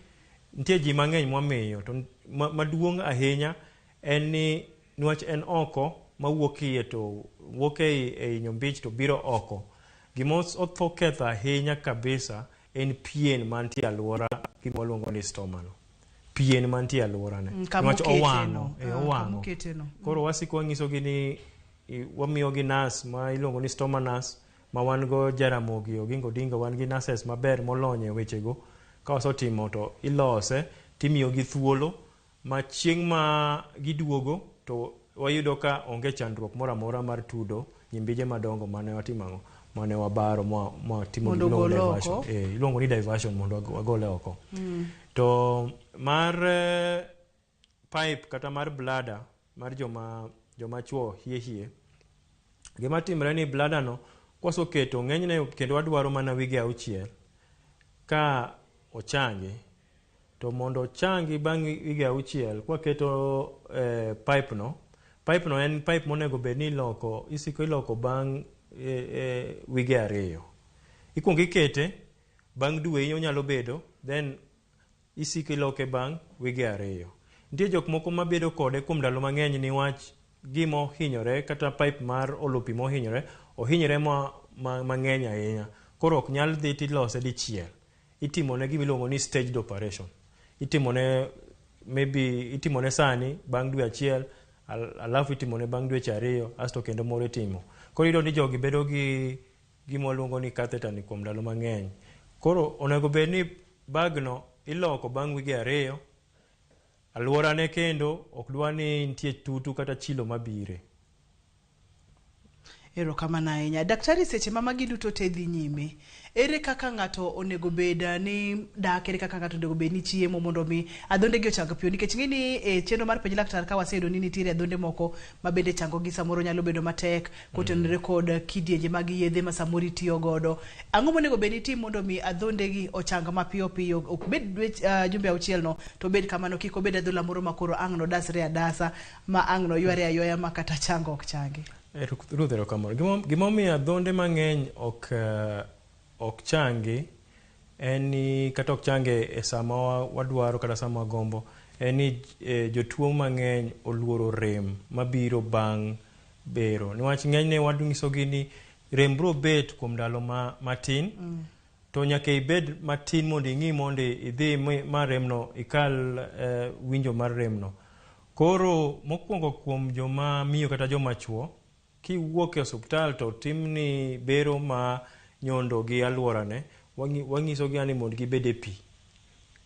nitie ji mang'eny mwamiyo to maduong' ahinya en ni niwach en oko mawuok iye to wuok ei nyombich to biro oko. Gima otho ketho ahinya kabisa en pien mantie alwora gima waluongo ni stoma no. Pien mantie alwora ne. Niwach owang'o. Koro wasiko wang'iso gi ni wamiyo gi nas ma iluongo ni stoma nas ma wan go Jaramogi Oginga Odinga, wan gi nurses maber molony e wechego. Ka wasotimo to ilose timiyo gi thuolo ma chieng' ma giduogo to wayudo ka onge chandruok moro amora mar tudo nyimbije madongo mane watimo mane wabaro ma timo diversion. Iluongo ni diversion mondo wagole oko. To mar pipe kata mar bladder mar joma chuo hie gima timre ni bladder no kwasoketo ng'enyne kendo wadwaro mana wige 6 ka ochangi. To mondo ochangi bang' wige 6 kwaketo pipe no en pipe monego bed ni iloko bang' wige 2. Ikuongo ikete bang' dwe onyalo bedo, then isiko iloke bang' wige 2. Nitie jok moko mabedo kode kuom ndalo mang'eny niwach gima ohinyore kata pipe mar olopi ohinyore mang'eny ahinya. Koro ok nyal dhi tilose dichiel. Itimone gima iluongo ni staged operation. Itimone sani bang' dwe 1, alafu itimone bang' dweche 2, asto kendo moro itimo. Koro iyudo ni jogi bedo gi gima waluongo ni catheter ni kuom ndalo mang'eny. Koro onego bed ni bag no iloko bang' wige 2. Alworane kendo ok dwa ni nitie tutu kata chilo mabire.
Erokamano ahinya. Daktari, seche ma magi duto te dhi nyime, ere kaka ng'ato onego bed ni dak, ere kaka ng'ato onego bed ni chiemo mondo mi adhonde gi ochang piyo, nikech ng'eni e chenro mar penj laktar ka waseyudo ni nitiere adhonde moko ma bende chango gi samoro nyalo bedo matek kotenore kod kidienje mag yedhe ma samoro itiyo godo. Ang'o monego bed ni tim mondo mi adhonde gi ochang mapiyo piyo, ok bed jumbe auchiel no, to bed kamano, kik obed adhola moro makoro ang' no dasre adasa ma ang' no yware ayoya ma kata chango ok changi.
Ruth erokamano. Gimomiyo adhonde mang'eny ok changi en ni kata ok change e sama wadwaro kata sama wagombo, en ni jotuo mang'eny oluoro rem mabiro bang' bero. Niwach ng'enyne wadung'isogi ni rem bro bet kuom ndalo matin, to nyaka ibed matin mondo ing'i mondo idhi ma remno ikal winjo mar remno. Koro mokwongo kuom joma miyo kata joma chuo, kiwuok e osuptal to timni bero ma nyondo gi alworane, wang'isogi ni mondo gibed e pi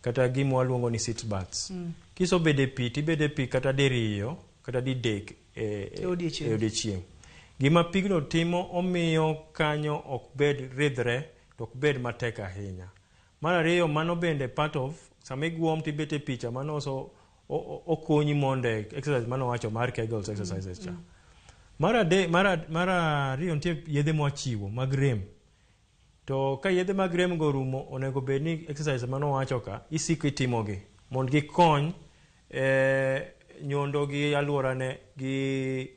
kata gima waluongo ni sit baths. Kisobed e pi tibed e pi kata diriyo kata didek e odiechieng'. Gima pigno timo, omiyo kanyo ok bed ridhre, to ok bed matek ahinya. Mar ariyo, mano bende part of sama iguom tibet e picha, mano oso okonyi mondo exercise mano wacho mar Kegels exercises cha. Mar ariyo, nitie yedhe mwachiwo mag rem. To ka yedhe mag rem go rumo, onego bed ni exercise mano wacho ka isiko itimogi mondo gikony nyondo gi alworane gi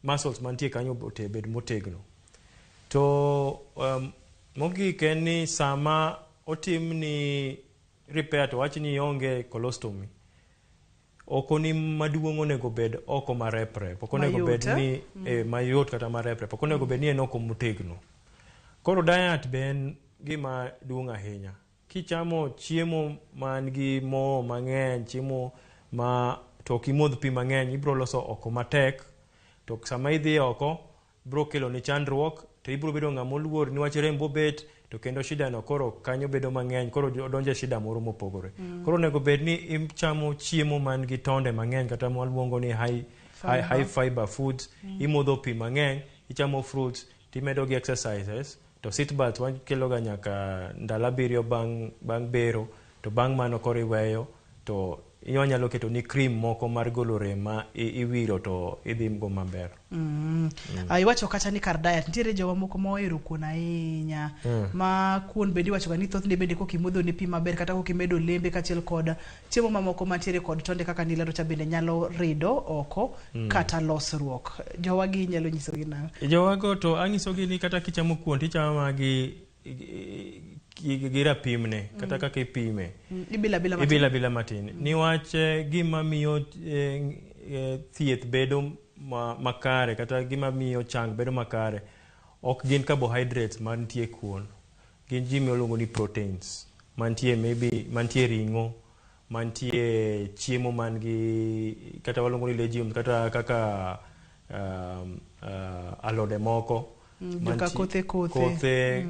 muscles mantie kanyo bed motegno. To mogik en ni sama otim ni repair to wach ni onge colostomy, oko ni maduong' onego bed oko marep-rep, oko onego bed ni mayot kata marep-rep, oko onego bed ni en oko motegno. Koro diet be en gima duong' ahinya. Kichamo chiemo man gi mo mang'eny, chiemo ma to kimodh pi mang'eny, ibro loso oko matek, to sama idhi oko bro kelo ni chandruok, to ibro bedo ng'ama oluor niwach rem bo bet, to kendo shida no koro kanyo bedo mang'eny, koro donje shida moro mopogore. Koro onego bed ni ichamo chiemo man gi tonde mang'eny kata mwaluongo ni high fiber foods, imodho pi mang'eny, ichamo fruits, timedo gi exercises, to sit baths wakelo ga nyaka ndalo 7 bang' bero, to bang' mano koro iweyo, to inyalo keto ni cream moko mar golo rem ma iwiro to idhi go maber.
Iwacho kata ni kar diet nitiere jowa moko mohero kuon ahinya, ma kuon bende iwacho ni thothne bende kokimodho ni pi maber kata kokimedo lembe kachiel kod chiemo mamoko mantiere kod tonde kaka nilero cha bende nyalo rido oko kata losruok. Jowa gi nyalo nyisogi nang'o?
Jowa go to ang'isogi ni kata kichamo kuon tichamo magi gi rapimne kata kaka ipime, ibila matin. Niwach gima miyo thieth bedo makare kata gima miyo chang bedo makare ok gin carbohydrates mantie kuon, gin ji miluongo ni proteins mantie ring'o, mantie chiemo man gi kata waluongo ni legumes kata kaka alode moko, kothe,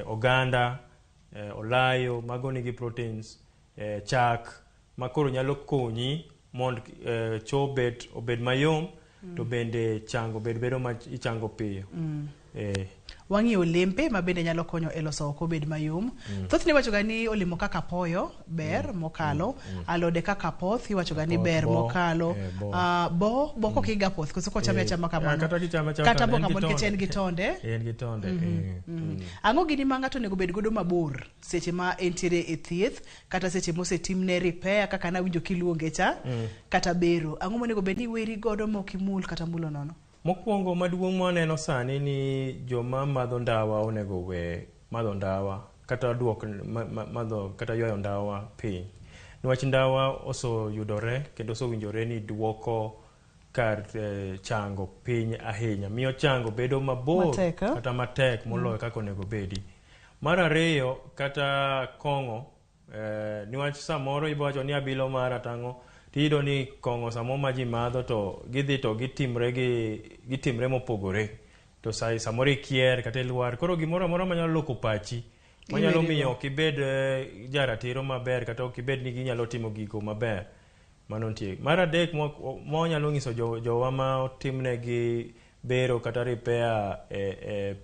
oganda, olayo, mago nigi proteins, chak, makoro nyalo konyi mondo cho obed mayom, to bende chango bedo ma ichango piyo.
Wang'i olembe ma bende nyalo konyo e loso oko bed mayom. Thothne iwacho ga ni olemo kaka apoyo ber mokalo, alode kaka apoth iwacho ga ni ber mokalo, bo kokiga apoth koso kochame achama kamano, kata bo kamano nikech en gi tonde. Ang'o gini ma ng'ato onego bed godo mabor seche ma entiere e thieth kata seche mosetimne repair kaka nawinjo kiluonge cha, kata bero, ang'o monego bed ni weri godo mokimul kata mulo nono?
Mokwongo maduong' mwaneno sani ni joma madho ndawa onego we madho ndawa kata madho kata ywayo ndawa piny. Niwach ndawa oseyudore kendo osewinjore ni duoko kar chango piny ahinya, miyo chango bedo mabor kata matek moloyo kaka onego bedi. Mar ariyo, kata kong'o, niwach samoro ibowacho ni abilo mara tang'o, tiyudo ni kong'o samo ma ji madho to gidhi to gitimre mopogore, to samoro ikier kata iluar, koro gimoro amora manyalo loko pachi, manyalo miyo ok ibed jaratiro maber kata ok ibed ni ginyalo timo gigo maber, mano nitie. Mar adek, mwanyalo ng'iso jowa ma otimnegi bero kata repair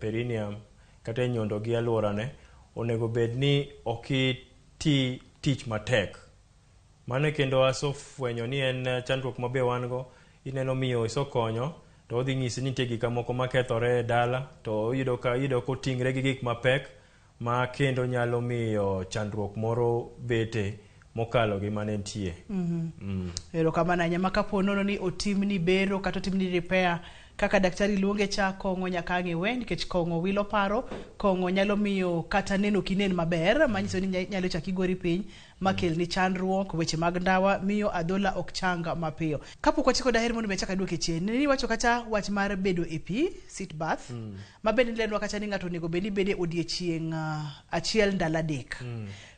perineum kata nyondo gi alworane onego bed ni okiti tich matek. Mano kendo asofwenyo ni en chandruok mabe wango. Ineno miyo isokonyo to odhi nyisi ni nitie gik moko makethore e dala to yudo koting're gi gik mapek ma kendo nyalo miyo chandruok moro bete mokalo gi mane nitie.
Erokamano ahinya ma kapo nono ni otimni bero kata otimni repair kaka daktari luonge cha kong'o nyaka ang' iwe nikech kong'o wilo paro. Kong'o nyalo miyo kata neno kinen maber manyiso ni nyalo chaki gori piny makel ni chandruok. Weche mag ndawa miyo adhola ok changa mapiyo. Kapok wachiko daher mondo mechaka duoke chien ni wacho kata wach mar bedo e pi sit bath mabende nilenwa kata ni ng'ato onego bed ni bede odiechieng' achiel ndalo adek.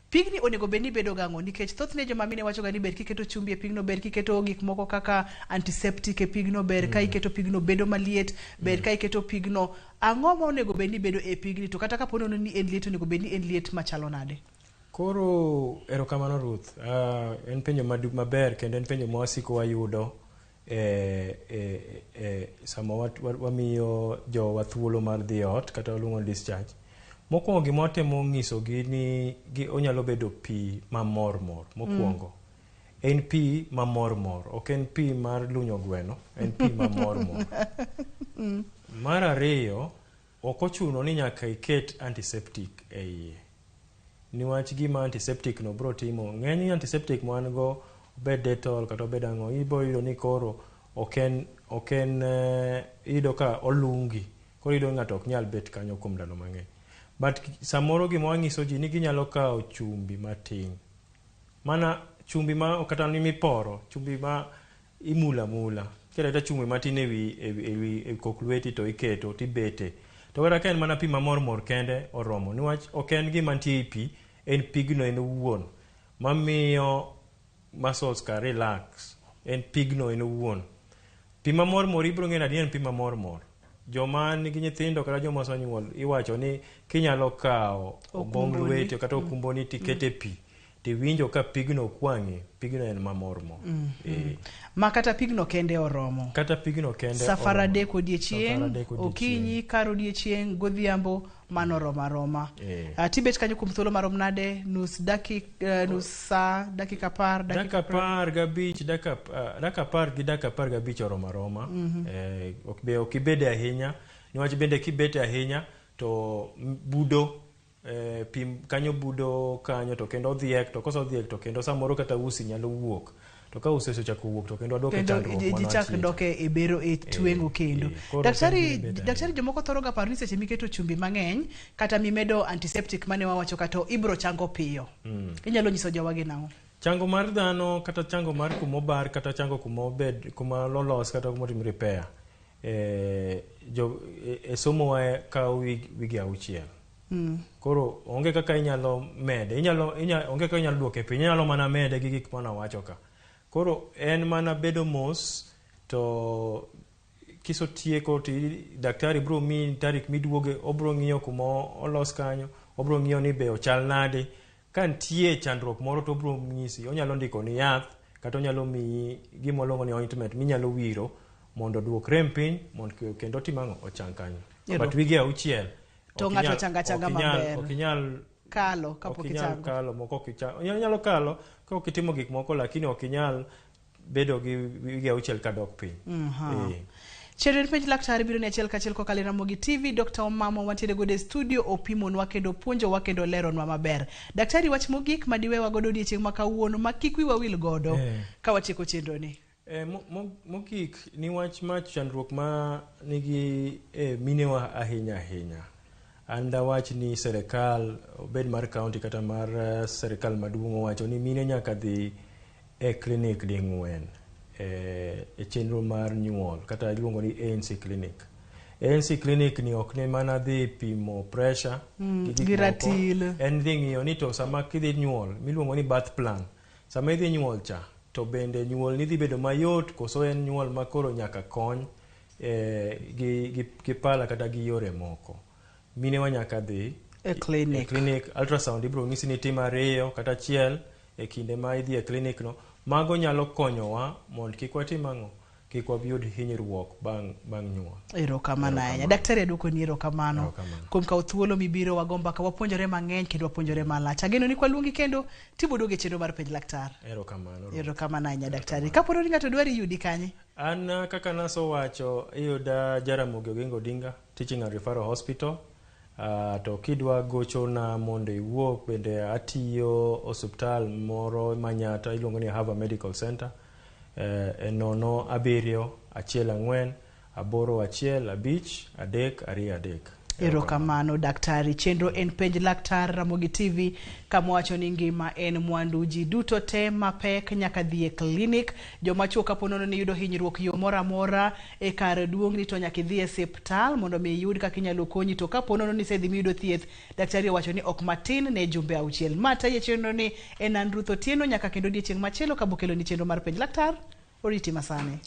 Pigni onego bed ni bedo gang'o nikech thothne joma mine wacho ga ni ber kiketo chumbi e pigno, ber kiketo gik moko kaka antiseptic e pigno, ber ka iketo pigno bedo maliet, ber ka iketo pigno. Ang'o ma onego bed ni bedo e pigni to kata kapo nono ni en liet onego bed ni en liet machalo nade?
Koro erokamano Ruth. En penjo maber kendo en penjo mawasiko wayudo sama wamiyo jowa thuolo mar dhi ot kata waluongo discharge. Mokwongo gima watemo ng'isogi ni onyalo bedo pi mamor mokwongo. En pi mamor ok en pi mar lunyo gweno, en pi mamor. Mar ariyo, ok ochuno ni nyaka iket antiseptic e iye. Niwach gima antiseptic no bro timo, ng'eny antiseptic man go obed Dettol kata obed ang'o, ibo yudo ni koro ok en yudo ka olungi. Koro yudo ng'ato ok nyal bet kanyo kuom ndalo mang'eny. But samoro gima wang'iso ji ni ginyalo kawo chumbi matin. Mana chumbi ma kata ni miporo, chumbi ma imula. Kata chumbi matin e kok lweti to iketo tibete. To kata ka en mana pi mamor kende oromo. Niwach ok en gima nitie e pi, en pigno en owuon. Mamiyo muscles ka relax. En pigno en owuon. Pi mamor ibro ng'eyo ni en pi mamor. Joma nigi nyithindo kata joma osonyuol iwacho ni kinyalo kawo obong lweti kata okumboni tikete pi tiwinjo ka pigno kwang'i, pigno en mamor.
Ma kata pigno kende oromo.
Kata pigno kende
safar adek odiechieng', okinyi, kar odiechieng', godhiambo, mano roma. Tibet kanyo kuom thuolo marom nade? Nus sa, dakika 10,
dakika 15, dakika 10 gi dakika 15 oroma. Ok ibede ahinya, niwach bende kibete ahinya to budo pim kanyo budo kanyo to kendo odhiek to koso odhiek to kendo samoro kata usi nyalo wuok. To ka usi osechako wuok to kendo adoke chandruok
mano achiel. Kendo doke e bero e twengo kendo. Daktari jomoko thoro ga paro ni seche miketo chumbi mang'eny kata mimedo antiseptic mane wawacho kata ibro chango piyo. Inyalo nyiso jowagi nang'o?
Chango mar dhano kata chango mar kumobar kata chango kumobed kuma lolos kata kumotim repair. Somo wa kawo wigi 6. Koro onge kaka inyalo mede, onge kaka inyalo duoke piny, inyalo mana mede gi gik mana wacho ka. Koro en mana bedo mos to kisotieko ti daktari bro mi tarik miduoge, obro ng'iyo kuma olos kanyo, obro ng'iyo ni be ochal nade. Ka nitie chandruok moro to obro nyisi, onyalo ndiko ni yath kata onyalo miyi gima luongo ni ointment minyalo wiro mondo duok rem piny mondo kendo timang'o ochang kanyo. But wigi 6
to ng'ato changa maber.
Ok inyal
kalo kapok
ichang. Onyalo kalo ka ok itimo gik moko lakini ok inyal bedo gi wigi 6 kadok piny.
Chenro penj laktari biro ni achiel kachiel kokalo Ramogi TV. Dr. Omamo wantiere godo e studio opimonwa kendo puonjowa kendo leronwa maber. Daktari, wach mogik madiwewa godo odiechieng' ma kawuono ma kik wiwa wil godo ka watieko chenro ni.
Mogik ni wach ma chandruok ma nigi minewa ahinya. Anda wach ni serikal obed mar county kata mar serikal maduong' owacho ni mine nyaka dhi e clinic ding'wen e chenro mar nyuol kata iluongo ni ANC clinic. ANC clinic ni ok ne mana dhi pimo pressure
gi ratil.
En dhi ng'iyo ni to sama kidhi nyuol miluongo ni birth plan, sama idhi nyuol cha to bende nyuol ni dhi bedo mayot koso en nyuol ma koro nyaka kony gi pala kata gi yore moko. Mine wa nyaka dhi
e clinic.
Ultrasound ibro ng'isi ni tim 2 kata 1 e kinde ma idhi e clinic no. Mago nyalo konyowa mondo kik watim ang'o, kik wabiyud hinyruok bang' nyuol.
Erokamano ahinya. Daktari aduoko ni erokamano. Kuom kawo thuolo mibiro wagomba ka wapuonjore mang'eny kendo wapuonjore malach. Ageno ni kwaluongi kendo tibodoge chenro mar penj laktar. Erokamano ahinya daktari. Kaporo ni ng'ato dwari yudi kanye?
An kaka naso wacho iyuda Jaramogi Oginga Odinga Teaching and Referral Hospital. To kidwa gochona mondo iwuok bende atiyo osuptal moro Manyata iluongo ni Harvard Medical Center. 0714815
Erokamano daktari. Chenro en penj laktar Ramogi TV kamwacho ni ngima en mwandu ji duto te mapek nyaka dhie klinik. Joma chuo kaponono ni yudo hinyruok yo mora mora e kar duong ni to nyaka dhie siptal mondo mi yud kaka inyalo konyi to kaponono ni sedhi miyudo thieth. Daktari wacho ni ok matin ne jumbe 6. Mata ye chenro ni en Andruth Otieno nyaka kendo odiechieng' machielo kabokelo ni chenro mar penj laktar. Oriti masane.